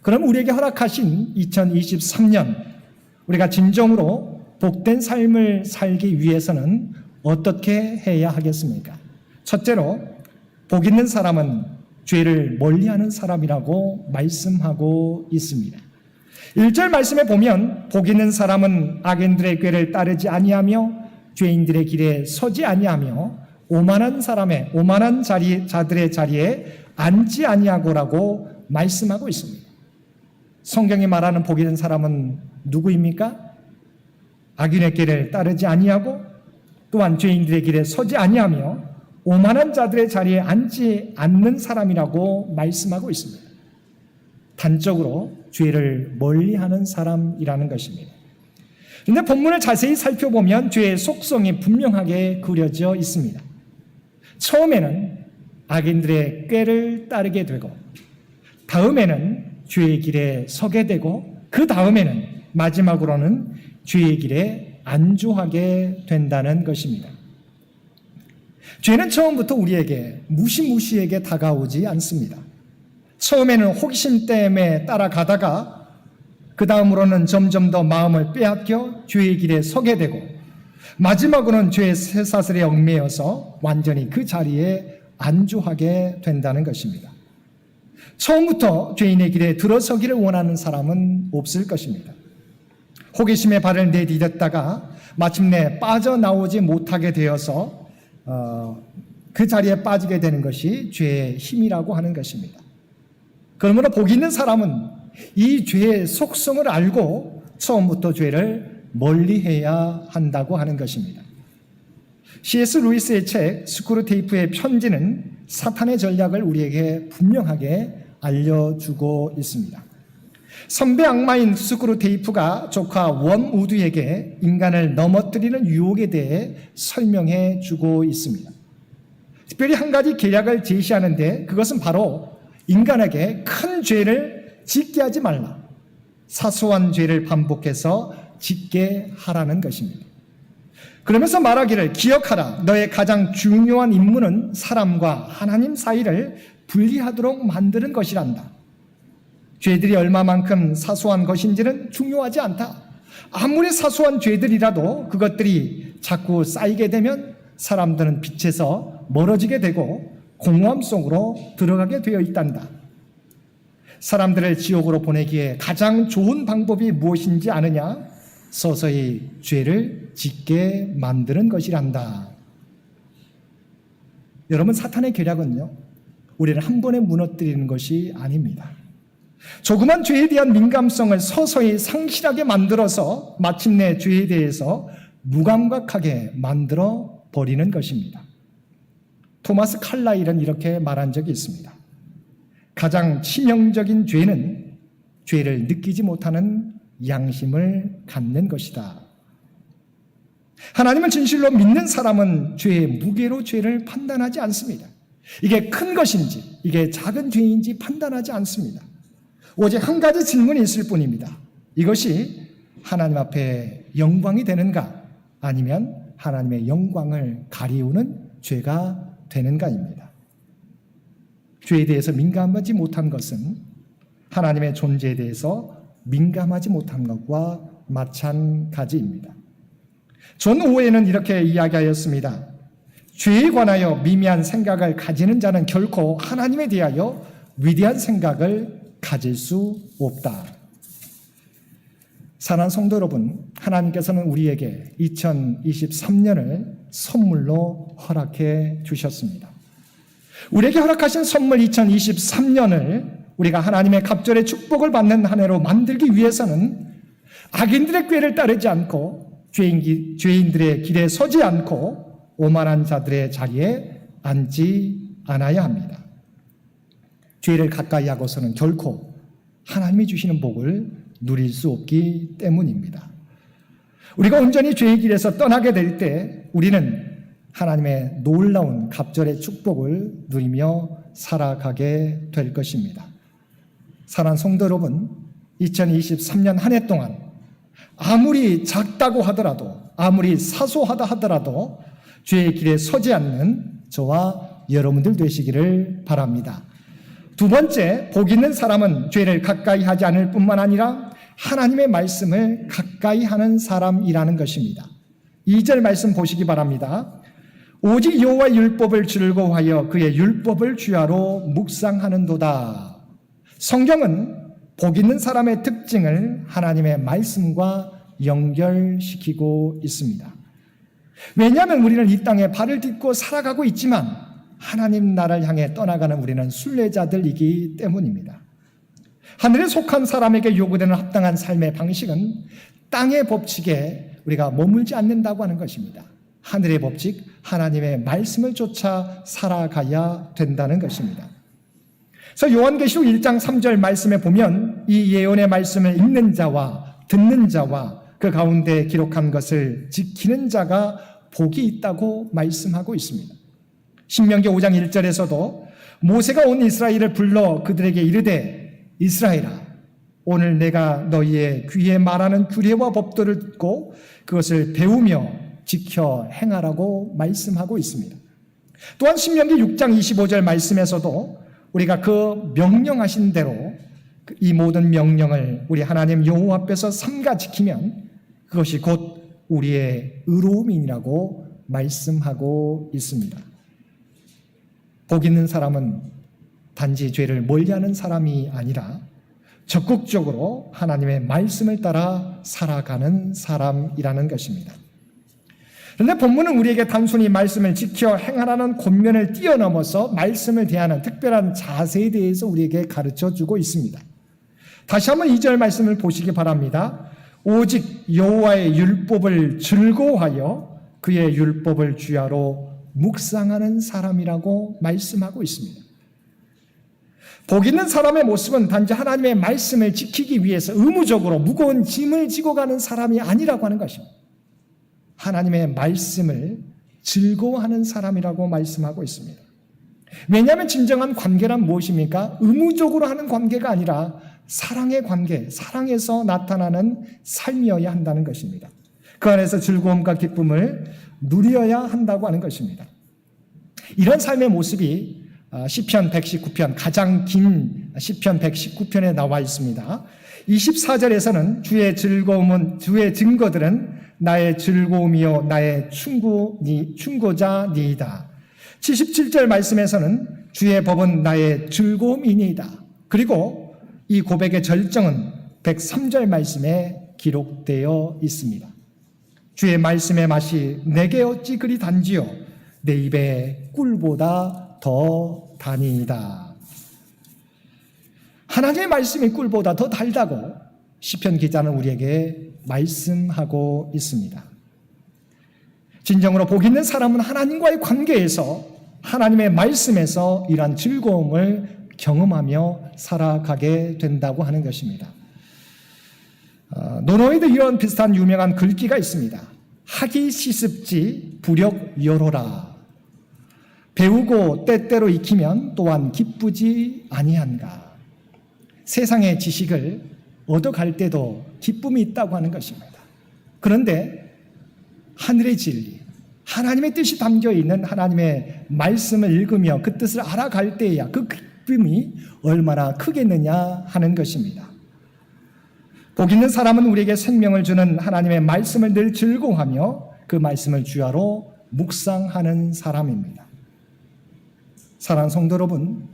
그럼 우리에게 허락하신 2023년 우리가 진정으로 복된 삶을 살기 위해서는 어떻게 해야 하겠습니까? 첫째로 복 있는 사람은 죄를 멀리하는 사람이라고 말씀하고 있습니다. 1절 말씀에 보면 복 있는 사람은 악인들의 꾀를 따르지 아니하며 죄인들의 길에 서지 아니하며 오만한 자들의 자리에 앉지 아니하고라고 말씀하고 있습니다. 성경이 말하는 복 있는 사람은 누구입니까? 악인의 길을 따르지 아니하고 또한 죄인들의 길에 서지 아니하며 오만한 자들의 자리에 앉지 않는 사람이라고 말씀하고 있습니다. 단적으로 죄를 멀리하는 사람이라는 것입니다. 그런데 본문을 자세히 살펴보면 죄의 속성이 분명하게 그려져 있습니다. 처음에는 악인들의 꾀를 따르게 되고, 다음에는 죄의 길에 서게 되고, 그 다음에는 마지막으로는 죄의 길에 안주하게 된다는 것입니다. 죄는 처음부터 우리에게 무시무시하게 다가오지 않습니다. 처음에는 호기심 때문에 따라가다가 그 다음으로는 점점 더 마음을 빼앗겨 죄의 길에 서게 되고, 마지막으로는 죄의 쇠사슬에 얽매여서 완전히 그 자리에 안주하게 된다는 것입니다. 처음부터 죄인의 길에 들어서기를 원하는 사람은 없을 것입니다. 호기심의 발을 내디뎠다가 마침내 빠져나오지 못하게 되어서 그 자리에 빠지게 되는 것이 죄의 힘이라고 하는 것입니다. 그러므로 복 있는 사람은 이 죄의 속성을 알고 처음부터 죄를 멀리해야 한다고 하는 것입니다. C.S. 루이스의 책 스크루테이프의 편지는 사탄의 전략을 우리에게 분명하게 알려주고 있습니다. 선배 악마인 스크루테이프가 조카 웜우드에게 인간을 넘어뜨리는 유혹에 대해 설명해 주고 있습니다. 특별히 한 가지 계략을 제시하는데, 그것은 바로 인간에게 큰 죄를 짓게 하지 말라, 사소한 죄를 반복해서 짓게 하라는 것입니다. 그러면서 말하기를, 기억하라, 너의 가장 중요한 임무는 사람과 하나님 사이를 분리하도록 만드는 것이란다. 죄들이 얼마만큼 사소한 것인지는 중요하지 않다. 아무리 사소한 죄들이라도 그것들이 자꾸 쌓이게 되면 사람들은 빛에서 멀어지게 되고 공허함 속으로 들어가게 되어 있단다. 사람들을 지옥으로 보내기에 가장 좋은 방법이 무엇인지 아느냐? 서서히 죄를 짓게 만드는 것이란다. 여러분, 사탄의 계략은요, 우리를 한 번에 무너뜨리는 것이 아닙니다. 조그만 죄에 대한 민감성을 서서히 상실하게 만들어서 마침내 죄에 대해서 무감각하게 만들어 버리는 것입니다. 토마스 칼라일은 이렇게 말한 적이 있습니다. 가장 치명적인 죄는 죄를 느끼지 못하는 양심을 갖는 것이다. 하나님을 진실로 믿는 사람은 죄의 무게로 죄를 판단하지 않습니다. 이게 큰 것인지 이게 작은 죄인지 판단하지 않습니다. 오직 한 가지 질문이 있을 뿐입니다. 이것이 하나님 앞에 영광이 되는가, 아니면 하나님의 영광을 가리우는 죄가 되는가입니다. 죄에 대해서 민감하지 못한 것은 하나님의 존재에 대해서 민감하지 못한 것과 마찬가지입니다. 존 오웬은 이렇게 이야기하였습니다. 죄에 관하여 미미한 생각을 가지는 자는 결코 하나님에 대하여 위대한 생각을 가질 수 없다. 사랑하는 성도 여러분, 하나님께서는 우리에게 2023년을 선물로 허락해 주셨습니다. 우리에게 허락하신 선물 2023년을 우리가 하나님의 갑절의 축복을 받는 한 해로 만들기 위해서는 악인들의 꾀를 따르지 않고 죄인들의 길에 서지 않고 오만한 자들의 자리에 앉지 않아야 합니다. 죄를 가까이 하고서는 결코 하나님이 주시는 복을 누릴 수 없기 때문입니다. 우리가 온전히 죄의 길에서 떠나게 될 때 우리는 하나님의 놀라운 갑절의 축복을 누리며 살아가게 될 것입니다. 사랑하는 성도 여러분, 2023년 한 해 동안 아무리 작다고 하더라도, 아무리 사소하다 하더라도 죄의 길에 서지 않는 저와 여러분들 되시기를 바랍니다. 두 번째, 복 있는 사람은 죄를 가까이 하지 않을 뿐만 아니라 하나님의 말씀을 가까이 하는 사람이라는 것입니다. 2절 말씀 보시기 바랍니다. 오직 여호와의 율법을 즐거워하여 그의 율법을 주야로 묵상하는도다. 성경은 복 있는 사람의 특징을 하나님의 말씀과 연결시키고 있습니다. 왜냐하면 우리는 이 땅에 발을 딛고 살아가고 있지만 하나님 나라를 향해 떠나가는 우리는 순례자들이기 때문입니다. 하늘에 속한 사람에게 요구되는 합당한 삶의 방식은 땅의 법칙에 우리가 머물지 않는다고 하는 것입니다. 하늘의 법칙, 하나님의 말씀을 쫓아 살아가야 된다는 것입니다. 그래서 요한계시록 1장 3절 말씀에 보면 이 예언의 말씀을 읽는 자와 듣는 자와 그 가운데 기록한 것을 지키는 자가 복이 있다고 말씀하고 있습니다. 신명기 5장 1절에서도 모세가 온 이스라엘을 불러 그들에게 이르되 이스라엘아 오늘 내가 너희의 귀에 말하는 규례와 법도를 듣고 그것을 배우며 지켜 행하라고 말씀하고 있습니다. 또한 신명기 6장 25절 말씀에서도 우리가 그 명령하신 대로 이 모든 명령을 우리 하나님 여호와 앞에서 삼가 지키면 그것이 곧 우리의 의로움이라고 말씀하고 있습니다. 복 있는 사람은 단지 죄를 멀리하는 사람이 아니라 적극적으로 하나님의 말씀을 따라 살아가는 사람이라는 것입니다. 그런데 본문은 우리에게 단순히 말씀을 지켜 행하라는 권면을 뛰어넘어서 말씀을 대하는 특별한 자세에 대해서 우리에게 가르쳐주고 있습니다. 다시 한번 2절 말씀을 보시기 바랍니다. 오직 여호와의 율법을 즐거워하여 그의 율법을 주야로 묵상하는 사람이라고 말씀하고 있습니다. 복 있는 사람의 모습은 단지 하나님의 말씀을 지키기 위해서 의무적으로 무거운 짐을 지고 가는 사람이 아니라고 하는 것입니다. 하나님의 말씀을 즐거워하는 사람이라고 말씀하고 있습니다. 왜냐하면 진정한 관계란 무엇입니까? 의무적으로 하는 관계가 아니라 사랑의 관계, 사랑에서 나타나는 삶이어야 한다는 것입니다. 그 안에서 즐거움과 기쁨을 누려야 한다고 하는 것입니다. 이런 삶의 모습이 시편 119편, 가장 긴 시편 119편에 나와 있습니다. 24절에서는 주의 즐거움은, 주의 증거들은 나의 즐거움이요 나의 충고자니이다. 77절 말씀에서는 주의 법은 나의 즐거움이니이다. 그리고 이 고백의 절정은 103절 말씀에 기록되어 있습니다. 주의 말씀의 맛이 내게 어찌 그리 단지요 내 입에 꿀보다 더 다니이다. 하나님의 말씀이 꿀보다 더 달다고 시편 기자는 우리에게 말씀하고 있습니다. 진정으로 복 있는 사람은 하나님과의 관계에서 하나님의 말씀에서 이러한 즐거움을 경험하며 살아가게 된다고 하는 것입니다. 노노에도 이런 비슷한 유명한 글귀가 있습니다. 학이 시습지 부력 여로라. 배우고 때때로 익히면 또한 기쁘지 아니한가. 세상의 지식을 얻어갈 때도 기쁨이 있다고 하는 것입니다. 그런데 하늘의 진리, 하나님의 뜻이 담겨있는 하나님의 말씀을 읽으며 그 뜻을 알아갈 때에야 그 기쁨이 얼마나 크겠느냐 하는 것입니다. 복 있는 사람은 우리에게 생명을 주는 하나님의 말씀을 늘 즐거워하며 그 말씀을 주야로 묵상하는 사람입니다. 사랑하는 성도 여러분,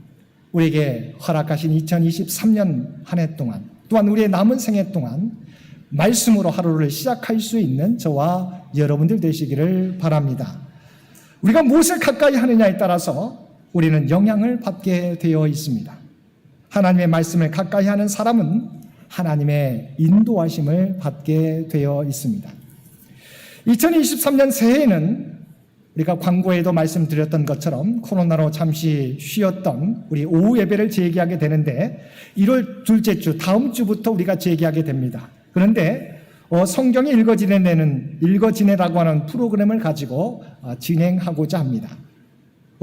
우리에게 허락하신 2023년 한 해 동안 또한 우리의 남은 생애 동안 말씀으로 하루를 시작할 수 있는 저와 여러분들 되시기를 바랍니다. 우리가 무엇을 가까이 하느냐에 따라서 우리는 영향을 받게 되어 있습니다. 하나님의 말씀을 가까이 하는 사람은 하나님의 인도하심을 받게 되어 있습니다. 2023년 새해에는 우리가 광고에도 말씀드렸던 것처럼 코로나로 잠시 쉬었던 우리 오후 예배를 재개하게 되는데 1월 둘째 주 다음 주부터 우리가 재개하게 됩니다. 그런데 성경이 읽어지네라고 하는 프로그램을 가지고 진행하고자 합니다.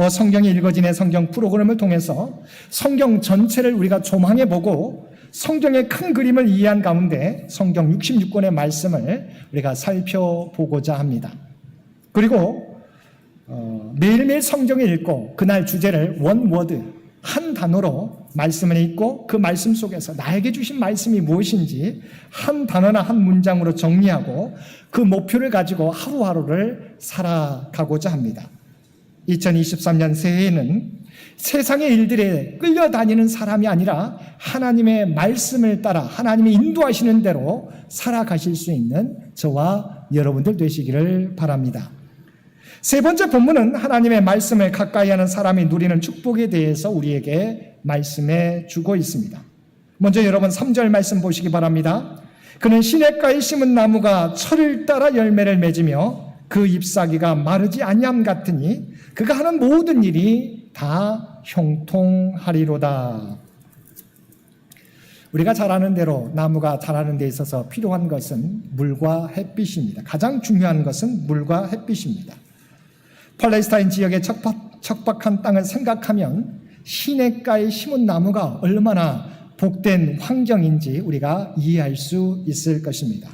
성경이 읽어지네 성경 프로그램을 통해서 성경 전체를 우리가 조망해 보고 성경의 큰 그림을 이해한 가운데 성경 66권의 말씀을 우리가 살펴보고자 합니다. 그리고 매일매일 성경을 읽고 그날 주제를 원워드, 한 단어로 말씀을 읽고 그 말씀 속에서 나에게 주신 말씀이 무엇인지 한 단어나 한 문장으로 정리하고 그 목표를 가지고 하루하루를 살아가고자 합니다. 2023년 새해에는 세상의 일들에 끌려다니는 사람이 아니라 하나님의 말씀을 따라 하나님이 인도하시는 대로 살아가실 수 있는 저와 여러분들 되시기를 바랍니다. 세 번째 본문은 하나님의 말씀을 가까이 하는 사람이 누리는 축복에 대해서 우리에게 말씀해 주고 있습니다. 먼저 여러분 3절 말씀 보시기 바랍니다. 그는 시냇가에 심은 나무가 철을 따라 열매를 맺으며 그 잎사귀가 마르지 아니함 같으니 그가 하는 모든 일이 다 형통하리로다. 우리가 잘 아는 대로 나무가 자라는 데 있어서 필요한 것은 물과 햇빛입니다. 가장 중요한 것은 물과 햇빛입니다. 팔레스타인 지역의 척박한 땅을 생각하면 시냇가에 심은 나무가 얼마나 복된 환경인지 우리가 이해할 수 있을 것입니다.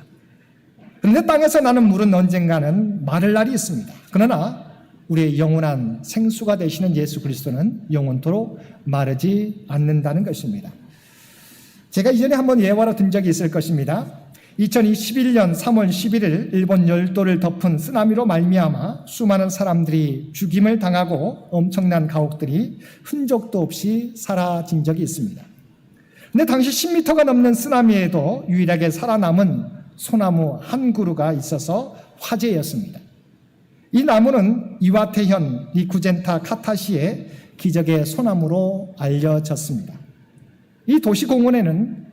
그런데 땅에서 나는 물은 언젠가는 마를 날이 있습니다. 그러나 우리의 영원한 생수가 되시는 예수 그리스도는 영원토록 마르지 않는다는 것입니다. 제가 이전에 한번 예화로 든 적이 있을 것입니다. 2021년 3월 11일 일본 열도를 덮은 쓰나미로 말미암아 수많은 사람들이 죽임을 당하고 엄청난 가옥들이 흔적도 없이 사라진 적이 있습니다. 그런데 당시 10m가 넘는 쓰나미에도 유일하게 살아남은 소나무 한 그루가 있어서 화제였습니다. 이 나무는 이와테현 리쿠젠타 카타시의 기적의 소나무로 알려졌습니다. 이 도시공원에는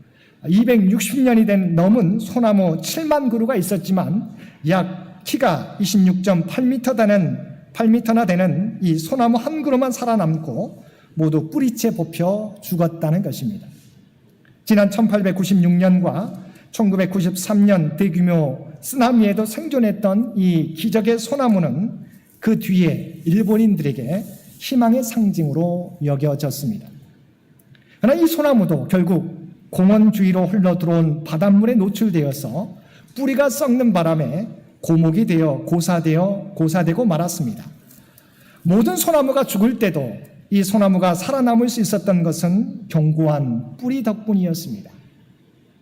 260년이 된 넘은 소나무 7만 그루가 있었지만 약 키가 26.8m나 되는 이 소나무 한 그루만 살아남고 모두 뿌리채 뽑혀 죽었다는 것입니다. 지난 1896년과 1993년 대규모 쓰나미에도 생존했던 이 기적의 소나무는 그 뒤에 일본인들에게 희망의 상징으로 여겨졌습니다. 그러나 이 소나무도 결국 공원 주위로 흘러들어온 바닷물에 노출되어서 뿌리가 썩는 바람에 고목이 되어 고사되고 말았습니다. 모든 소나무가 죽을 때도 이 소나무가 살아남을 수 있었던 것은 견고한 뿌리 덕분이었습니다.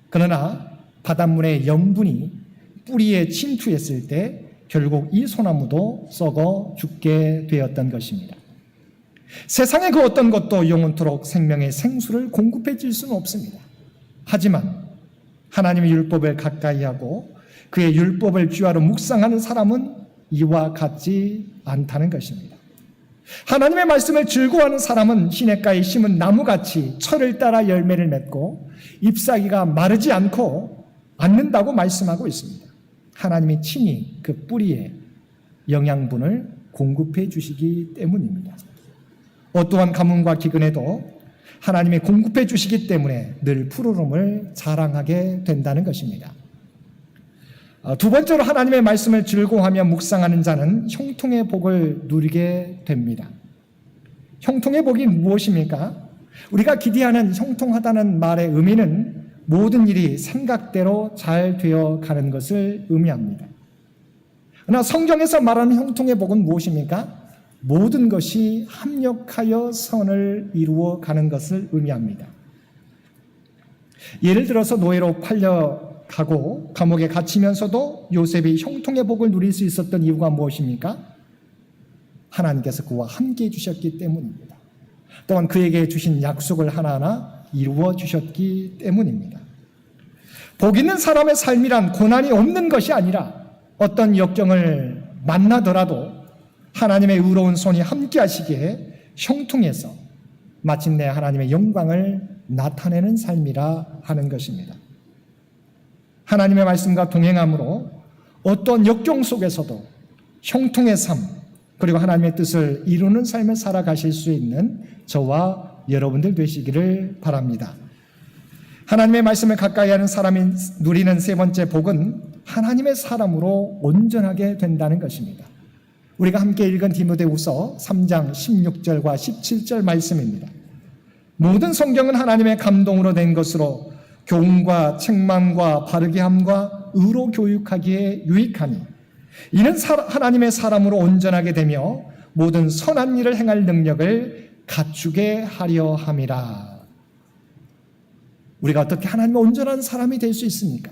그러나 바닷물의 염분이 뿌리에 침투했을 때 결국 이 소나무도 썩어 죽게 되었던 것입니다. 세상의 그 어떤 것도 영원토록 생명의 생수를 공급해 줄 수는 없습니다. 하지만 하나님의 율법을 가까이 하고 그의 율법을 귀하로 묵상하는 사람은 이와 같지 않다는 것입니다. 하나님의 말씀을 즐거워하는 사람은 시냇가에 심은 나무같이 철을 따라 열매를 맺고 잎사귀가 마르지 않는다고 말씀하고 있습니다. 하나님이 친히 그 뿌리에 영양분을 공급해 주시기 때문입니다. 어떠한 가뭄과 기근에도 하나님이 공급해 주시기 때문에 늘 푸르름을 자랑하게 된다는 것입니다. 두 번째로 하나님의 말씀을 즐거워하며 묵상하는 자는 형통의 복을 누리게 됩니다. 형통의 복이 무엇입니까? 우리가 기대하는 형통하다는 말의 의미는 모든 일이 생각대로 잘 되어 가는 것을 의미합니다. 그러나 성경에서 말하는 형통의 복은 무엇입니까? 모든 것이 합력하여 선을 이루어 가는 것을 의미합니다. 예를 들어서 노예로 팔려가고 감옥에 갇히면서도 요셉이 형통의 복을 누릴 수 있었던 이유가 무엇입니까? 하나님께서 그와 함께 해주셨기 때문입니다. 또한 그에게 주신 약속을 하나하나 이루어 주셨기 때문입니다. 복 있는 사람의 삶이란 고난이 없는 것이 아니라 어떤 역경을 만나더라도 하나님의 의로운 손이 함께 하시기에 형통해서 마침내 하나님의 영광을 나타내는 삶이라 하는 것입니다. 하나님의 말씀과 동행함으로 어떤 역경 속에서도 형통의 삶, 그리고 하나님의 뜻을 이루는 삶을 살아가실 수 있는 저와 여러분들 되시기를 바랍니다. 하나님의 말씀을 가까이 하는 사람이 누리는 세 번째 복은 하나님의 사람으로 온전하게 된다는 것입니다. 우리가 함께 읽은 디모데후서 3장 16절과 17절 말씀입니다. 모든 성경은 하나님의 감동으로 된 것으로 교훈과 책망과 바르게 함과 의로 교육하기에 유익하니 이는 하나님의 사람으로 온전하게 되며 모든 선한 일을 행할 능력을 갖추게 하려 함이라. 우리가 어떻게 하나님의 온전한 사람이 될 수 있습니까?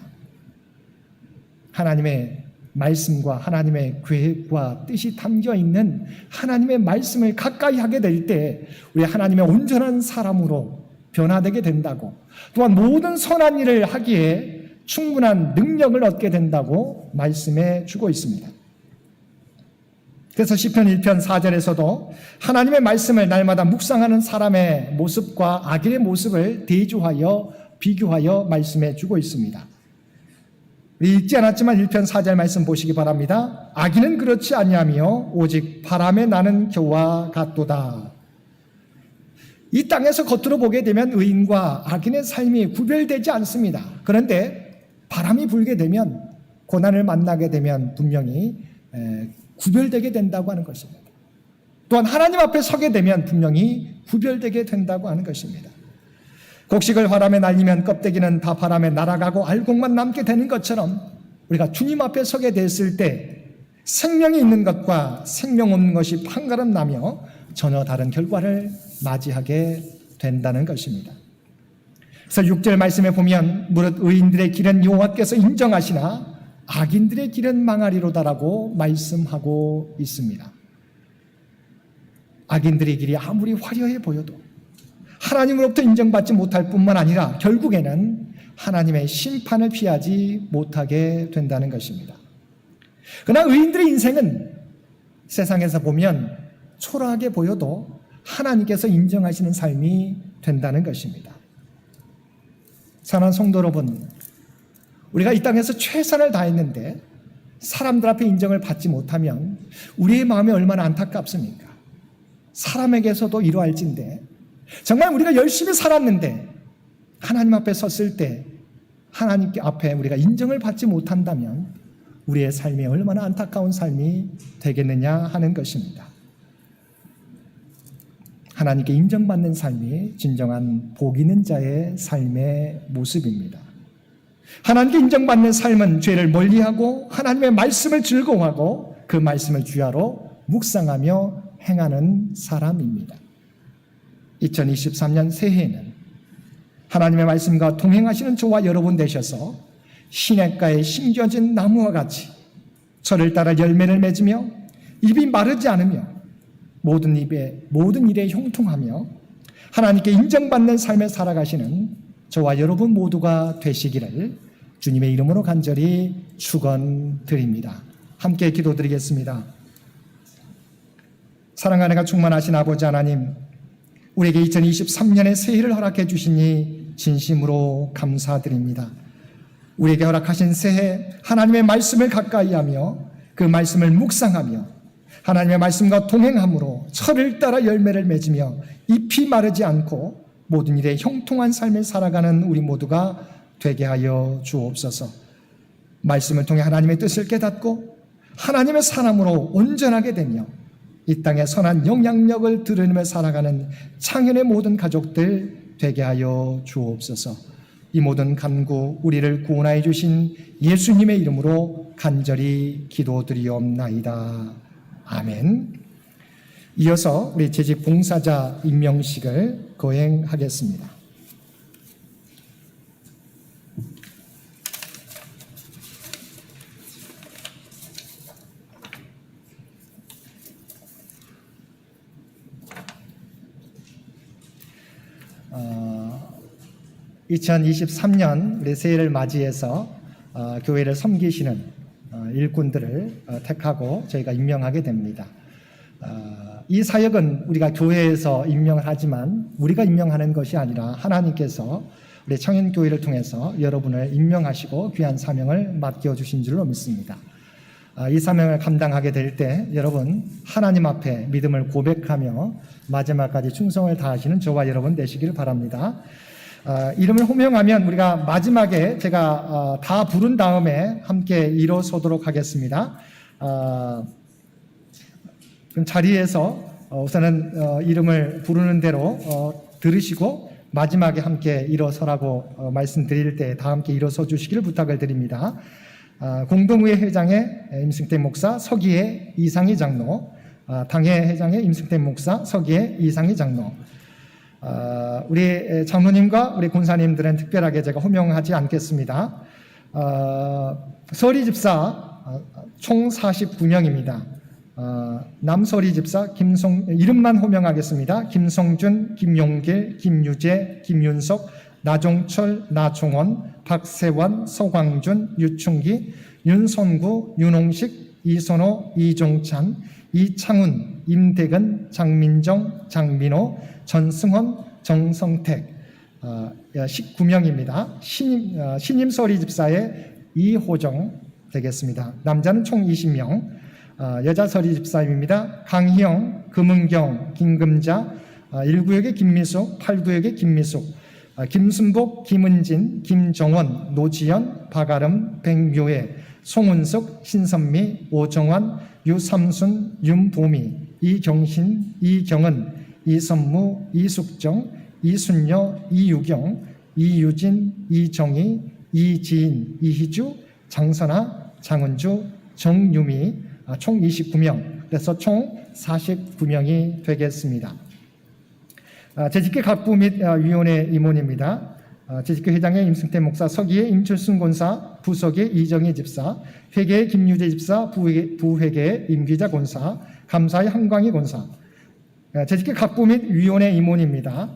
하나님의 말씀과 하나님의 계획과 뜻이 담겨 있는 하나님의 말씀을 가까이 하게 될 때 우리 하나님의 온전한 사람으로 변화되게 된다고, 또한 모든 선한 일을 하기에 충분한 능력을 얻게 된다고 말씀해 주고 있습니다. 그래서 시편 1편 4절에서도 하나님의 말씀을 날마다 묵상하는 사람의 모습과 악인의 모습을 대조하여 비교하여 말씀해 주고 있습니다. 우리 읽지 않았지만 1편 4절 말씀 보시기 바랍니다. 악인은 그렇지 아니하며 오직 바람에 나는 겨와 같도다. 이 땅에서 겉으로 보게 되면 의인과 악인의 삶이 구별되지 않습니다. 그런데 바람이 불게 되면, 고난을 만나게 되면 분명히 구별되게 된다고 하는 것입니다. 또한 하나님 앞에 서게 되면 분명히 구별되게 된다고 하는 것입니다. 곡식을 바람에 날리면 껍데기는 다 바람에 날아가고 알곡만 남게 되는 것처럼 우리가 주님 앞에 서게 됐을 때 생명이 있는 것과 생명 없는 것이 판가름 나며 전혀 다른 결과를 맞이하게 된다는 것입니다. 그래서 6절 말씀에 보면 무릇 의인들의 길은 여호와께서 인정하시나 악인들의 길은 망하리로다라고 말씀하고 있습니다. 악인들의 길이 아무리 화려해 보여도 하나님으로부터 인정받지 못할 뿐만 아니라 결국에는 하나님의 심판을 피하지 못하게 된다는 것입니다. 그러나 의인들의 인생은 세상에서 보면 초라하게 보여도 하나님께서 인정하시는 삶이 된다는 것입니다. 사랑하는 성도 여러분, 우리가 이 땅에서 최선을 다했는데 사람들 앞에 인정을 받지 못하면 우리의 마음이 얼마나 안타깝습니까? 사람에게서도 이러할진데 정말 우리가 열심히 살았는데 하나님 앞에 섰을 때 하나님 앞에 우리가 인정을 받지 못한다면 우리의 삶이 얼마나 안타까운 삶이 되겠느냐 하는 것입니다. 하나님께 인정받는 삶이 진정한 복 있는 자의 삶의 모습입니다. 하나님께 인정받는 삶은 죄를 멀리하고 하나님의 말씀을 즐거워하고 그 말씀을 주야로 묵상하며 행하는 사람입니다. 2023년 새해에는 하나님의 말씀과 동행하시는 저와 여러분 되셔서 시냇가에 심겨진 나무와 같이 저를 따라 열매를 맺으며 입이 마르지 않으며 모든 일에 형통하며 하나님께 인정받는 삶을 살아가시는 저와 여러분 모두가 되시기를 주님의 이름으로 간절히 축원드립니다. 함께 기도드리겠습니다. 사랑하는 가 충만하신 아버지 하나님, 우리에게 2023년의 새해를 허락해 주시니 진심으로 감사드립니다. 우리에게 허락하신 새해 하나님의 말씀을 가까이하며 그 말씀을 묵상하며 하나님의 말씀과 동행함으로 철을 따라 열매를 맺으며 잎이 마르지 않고 모든 일에 형통한 삶을 살아가는 우리 모두가 되게 하여 주옵소서. 말씀을 통해 하나님의 뜻을 깨닫고 하나님의 사람으로 온전하게 되며 이 땅에 선한 영향력을 드러내며 살아가는 창현의 모든 가족들 되게 하여 주옵소서. 이 모든 간구 우리를 구원하여 주신 예수님의 이름으로 간절히 기도드리옵나이다. 아멘. 이어서 우리 재직 봉사자 임명식을 거행하겠습니다. 어, 2023년 우리 새해를 맞이해서 교회를 섬기시는 일꾼들을 택하고 저희가 임명하게 됩니다. 이 사역은 우리가 교회에서 임명을 하지만 우리가 임명하는 것이 아니라 하나님께서 우리 청년교회를 통해서 여러분을 임명하시고 귀한 사명을 맡겨주신 줄로 믿습니다. 이 사명을 감당하게 될 때 여러분 하나님 앞에 믿음을 고백하며 마지막까지 충성을 다하시는 저와 여러분 되시기를 바랍니다. 이름을 호명하면 우리가 마지막에 제가 다 부른 다음에 함께 일어서도록 하겠습니다. 그럼 자리에서 우선은 이름을 부르는 대로 들으시고 마지막에 함께 일어서라고 말씀드릴 때 다 함께 일어서 주시기를 부탁을 드립니다. 공동의회 회장의 임승택 목사, 서기의 이상희 장로, 당회 회장의 임승택 목사, 서기의 이상희 장로. 우리 장로님과 우리 권사님들은 특별하게 제가 호명하지 않겠습니다. 서리 집사 총 49명입니다. 남서리 집사 이름만 호명하겠습니다. 김성준, 김용길, 김유재, 김윤석, 나종철, 나종원, 박세원, 서광준, 유충기, 윤선구, 윤홍식, 이선호, 이종찬, 이창훈, 임대근, 장민정, 장민호, 전승헌, 정성택 19명입니다. 신임서리 집사의 이호정 되겠습니다. 남자는 총 20명, 여자 서리 집사입니다. 강희영, 금은경, 김금자, 1구역의 김미숙, 8구역의 김미숙, 김순복, 김은진, 김정원, 노지연, 박아름, 백묘혜, 송은숙, 신선미, 오정환, 유삼순, 윤보미, 이경신, 이경은, 이선무, 이숙정, 이순여, 이유경, 이유진, 이정희, 이지인, 이희주, 장선아, 장은주, 정유미, 총 29명, 그래서 총 49명이 되겠습니다. 재직계 각부 및 위원회 임원입니다. 재직계 회장의 임승태 목사, 서기의 임철순 권사, 부석의 이정희 집사, 회계의 김유재 집사, 부회계의 임기자 권사, 감사의 한광희 권사. 재직계 각부 및 위원회 임원입니다.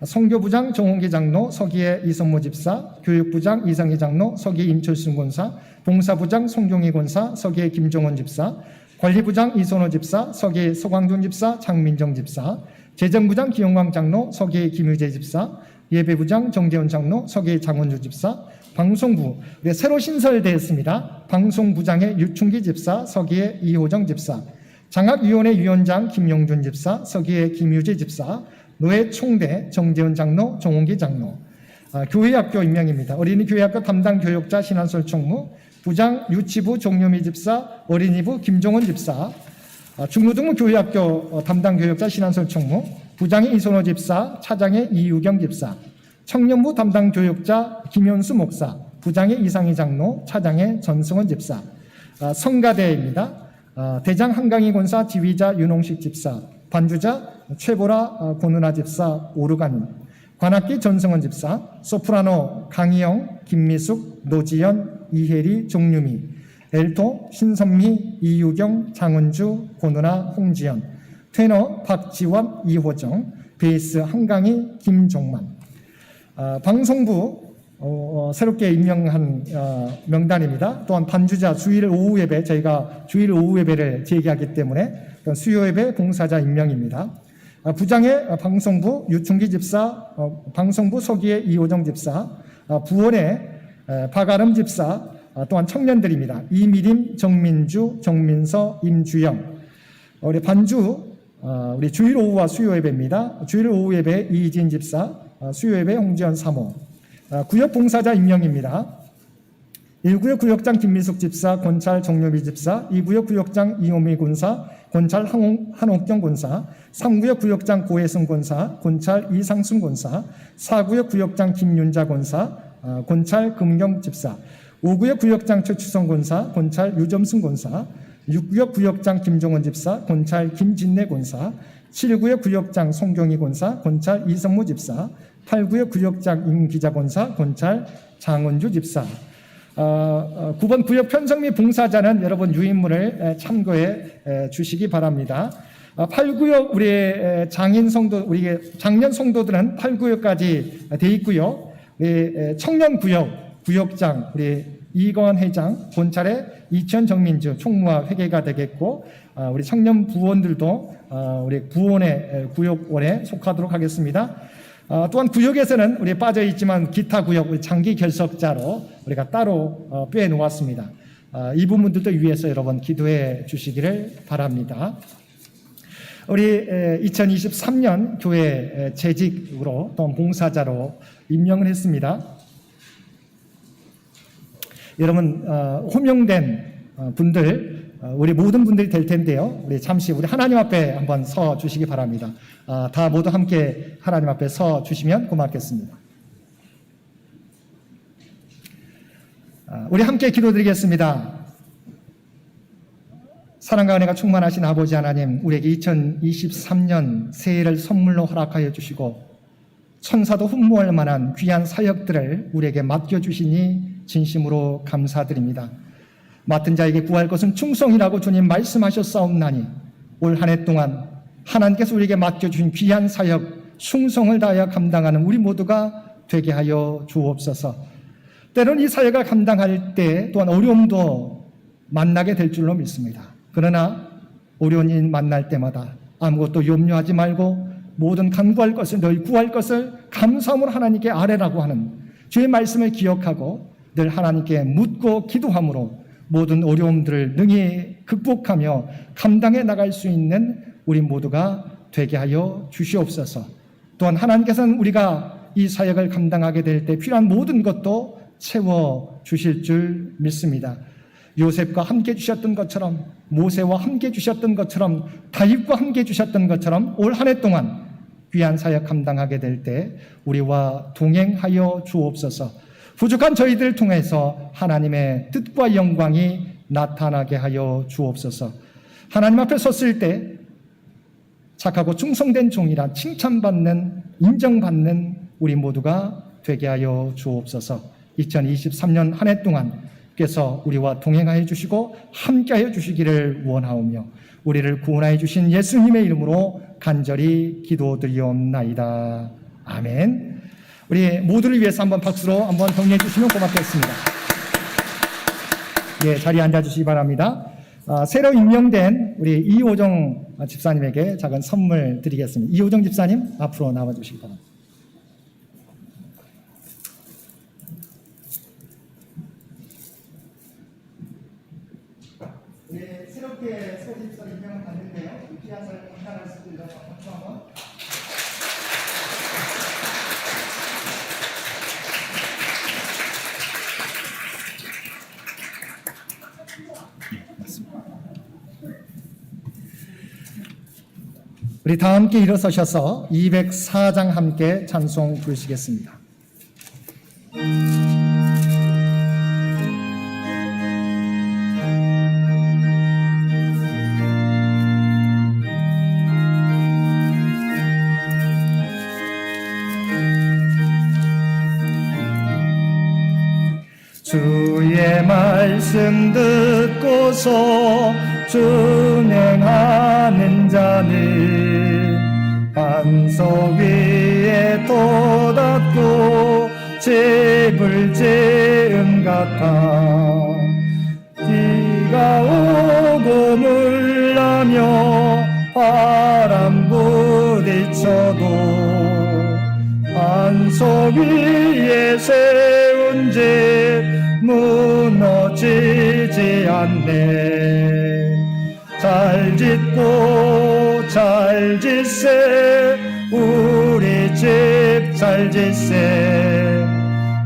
선교부장 정홍기 장로, 서기의 이선모 집사, 교육부장 이상희 장로, 서기의 임철순 권사, 봉사부장 송종희 권사, 서기의 김종원 집사, 관리부장 이선호 집사, 서기의 서광준 집사, 장민정 집사, 재정부장 기영광 장로, 서기의 김유재 집사, 예배부장 정재훈 장로, 서기의 장원주 집사, 방송부 새로 신설되었습니다. 방송부장의 유충기 집사, 서기의 이호정 집사, 장학위원회 위원장 김용준 집사, 서기의 김유재 집사, 노회 총대 정재훈 장로, 정홍기 장로. 교회학교 임명입니다. 어린이교회학교 담당 교육자 신한솔 총무, 부장 유치부 정유미 집사, 어린이부 김종원 집사, 중고등부 교회학교 담당 교육자 신한솔 총무, 부장의 이선호 집사, 차장의 이유경 집사, 청년부 담당 교육자 김현수 목사, 부장의 이상희 장로, 차장의 전승원 집사. 성가대입니다. 대장 한강희 권사, 지휘자 윤홍식 집사, 반주자 최보라 고누나 집사, 오르가님, 관악기 전승원 집사, 소프라노 강희영, 김미숙, 노지연, 이혜리, 종유미, 엘토 신선미, 이유경, 장은주, 고누나, 홍지연, 테너 박지원, 이호정, 베이스 한강희, 김종만. 방송부 새롭게 임명한 명단입니다. 또한 반주자 주일 오후 예배, 저희가 주일 오후 예배를 재개하기 때문에 수요 예배 봉사자 임명입니다. 부장의 방송부 유충기 집사, 방송부 서기의 이호정 집사, 부원의 박아름 집사, 또한 청년들입니다. 이미림, 정민주, 정민서, 임주영. 우리 반주 우리 주일 오후와 수요 예배입니다. 주일 오후 예배 이진 집사, 수요 예배 홍지연 사모. 구역 봉사자 임명입니다. 1구역 구역장 김미숙 집사, 권찰 정유미 집사, 2구역 구역장 이호미 권사, 권찰 한옥경 권사, 3구역 구역장 고혜승 권사, 권찰 이상순 권사, 4구역 구역장 김윤자 권사, 권찰 금경 집사, 5구역 구역장 최추성 권사, 권찰 유점승 권사, 6구역 구역장 김종원 집사, 권찰 김진내 권사, 7구역 구역장 송경희 권사, 권찰 이성무 집사, 8구역 구역장 임기자 권사, 권찰 장원주 집사. 9번 구역 편성 및 봉사자는 여러분 유인물을 참고해 주시기 바랍니다. 8구역 우리 장인 성도, 우리 장년 성도들은 8구역까지 돼 있고요. 우리 청년 구역 구역장 우리 이건 회장, 본찰의 이천 정민주 총무와 회계가 되겠고, 우리 청년 부원들도 우리 부원의 구역원에 속하도록 하겠습니다. 또한 구역에서는 우리 빠져 있지만 기타 구역 우리 장기 결석자로 우리가 따로 빼 놓았습니다. 이 부분들도 위해서 여러분 기도해 주시기를 바랍니다. 우리 2023년 교회 재직으로 또 봉사자로 임명을 했습니다. 여러분 호명된 분들 우리 모든 분들이 될 텐데요. 우리 잠시 우리 하나님 앞에 한번 서 주시기 바랍니다. 다 모두 함께 하나님 앞에 서 주시면 고맙겠습니다. 우리 함께 기도드리겠습니다. 사랑과 은혜가 충만하신 아버지 하나님, 우리에게 2023년 새해를 선물로 허락하여 주시고 천사도 흠모할 만한 귀한 사역들을 우리에게 맡겨주시니 진심으로 감사드립니다. 맡은 자에게 구할 것은 충성이라고 주님 말씀하셨사옵나니 올 한 해 동안 하나님께서 우리에게 맡겨주신 귀한 사역 충성을 다하여 감당하는 우리 모두가 되게 하여 주옵소서. 때로는 이 사역을 감당할 때 또한 어려움도 만나게 될 줄로 믿습니다. 그러나 어려운 일 만날 때마다 아무것도 염려하지 말고 모든 간구할 것을 늘 구할 것을 감사함으로 하나님께 아뢰라고 하는 주의 말씀을 기억하고 늘 하나님께 묻고 기도함으로 모든 어려움들을 능히 극복하며 감당해 나갈 수 있는 우리 모두가 되게 하여 주시옵소서. 또한 하나님께서는 우리가 이 사역을 감당하게 될 때 필요한 모든 것도 채워 주실 줄 믿습니다. 요셉과 함께 주셨던 것처럼, 모세와 함께 주셨던 것처럼, 다윗과 함께 주셨던 것처럼 올 한 해 동안 귀한 사역 감당하게 될 때 우리와 동행하여 주옵소서. 부족한 저희들을 통해서 하나님의 뜻과 영광이 나타나게 하여 주옵소서. 하나님 앞에 섰을 때 착하고 충성된 종이라 칭찬받는, 인정받는 우리 모두가 되게 하여 주옵소서. 2023년 한 해 동안 께서 우리와 동행하여 주시고 함께하여 주시기를 원하오며 우리를 구원하여 주신 예수님의 이름으로 간절히 기도드리옵나이다. 아멘. 우리 모두를 위해서 한번 박수로 한번 격려해 주시면 고맙겠습니다. 예, 자리에 앉아주시기 바랍니다. 새로 임명된 우리 이호정 집사님에게 작은 선물 드리겠습니다. 이호정 집사님 앞으로 나와주시기 바랍니다. 네, 새롭게 소집사 임명을 받는데요. 귀한 사를 감당할 수 있도록 박수 한번. 우리 다 함께 일어서셔서 204장 함께 찬송 부르시겠습니다. 주의 말씀 듣고서 준행하는 자는 반석 위에 돋았고 집을 지은 같아. 비가 오고 물나며 바람 부딪혀도 반석 위에 세운 집 무너지지 않네. 잘 짓고 잘 짓세 우리 집 잘 짓세.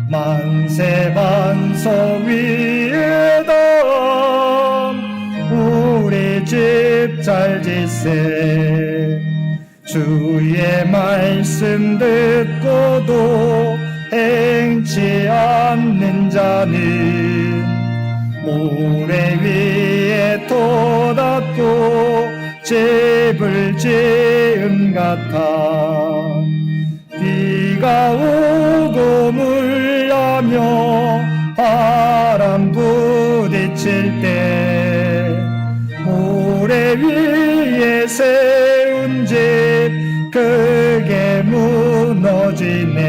만세 반석 위에다 우리 집 잘 짓세. 주의 말씀 듣고도 행치 않는 자는 모래 위에 돋았고 집을 지은 같아. 비가 오고 물나며 바람 부딪힐 때 모래 위에 세운 집 크게 무너지네.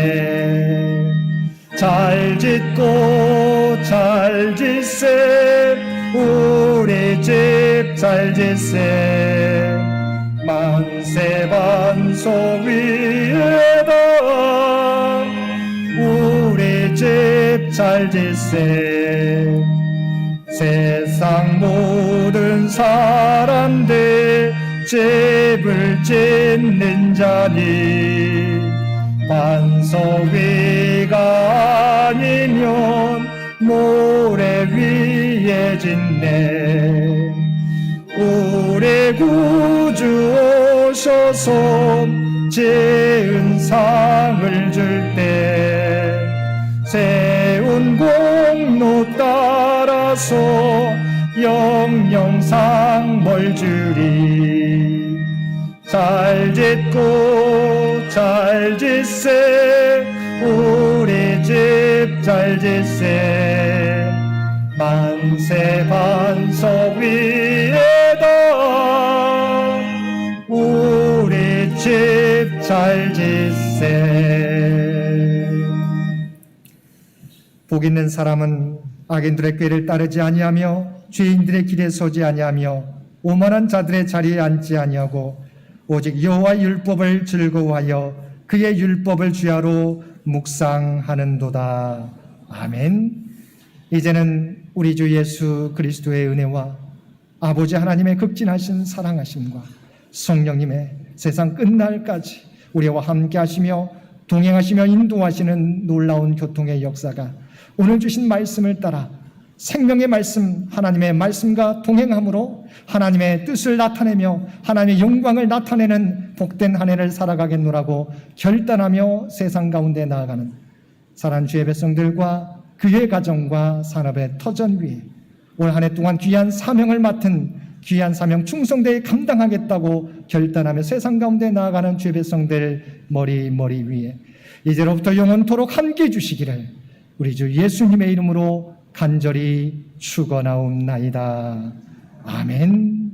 잘 짓고 잘 짓세 우리 집 잘 짓세. 만세 반석 위에다 우리 집 잘 짓세. 세상 모든 사람들 집을 짓는 자니 반석 위가 아니면 모래 위에 짓네. 우리 구주 오셔서 지은 상을 줄 때 세운 공로 따라서 영영상 벌 주리. 잘 짓고 잘 짓세 우리 집 잘 짓세. 만세 반석 위에다 우리 집 잘 짓세. 복 있는 사람은 악인들의 꾀를 따르지 아니하며 죄인들의 길에 서지 아니하며 오만한 자들의 자리에 앉지 아니하고 오직 여호와의 율법을 즐거워하여 그의 율법을 주야로 묵상하는도다. 아멘. 이제는 우리 주 예수 그리스도의 은혜와 아버지 하나님의 극진하신 사랑하심과 성령님의 세상 끝날까지 우리와 함께 하시며 동행하시며 인도하시는 놀라운 교통의 역사가 오늘 주신 말씀을 따라 생명의 말씀, 하나님의 말씀과 동행함으로 하나님의 뜻을 나타내며 하나님의 영광을 나타내는 복된 한 해를 살아가겠노라고 결단하며 세상 가운데 나아가는 사랑하는 주의 백성들과 그의 가정과 산업의 터전 위에 올 한 해 동안 귀한 사명을 맡은 귀한 사명 충성되이 감당하겠다고 결단하며 세상 가운데 나아가는 주의 백성들 머리 위에 이제로부터 영원토록 함께 해주시기를 우리 주 예수님의 이름으로 간절히 축원하옵나이다. 아멘.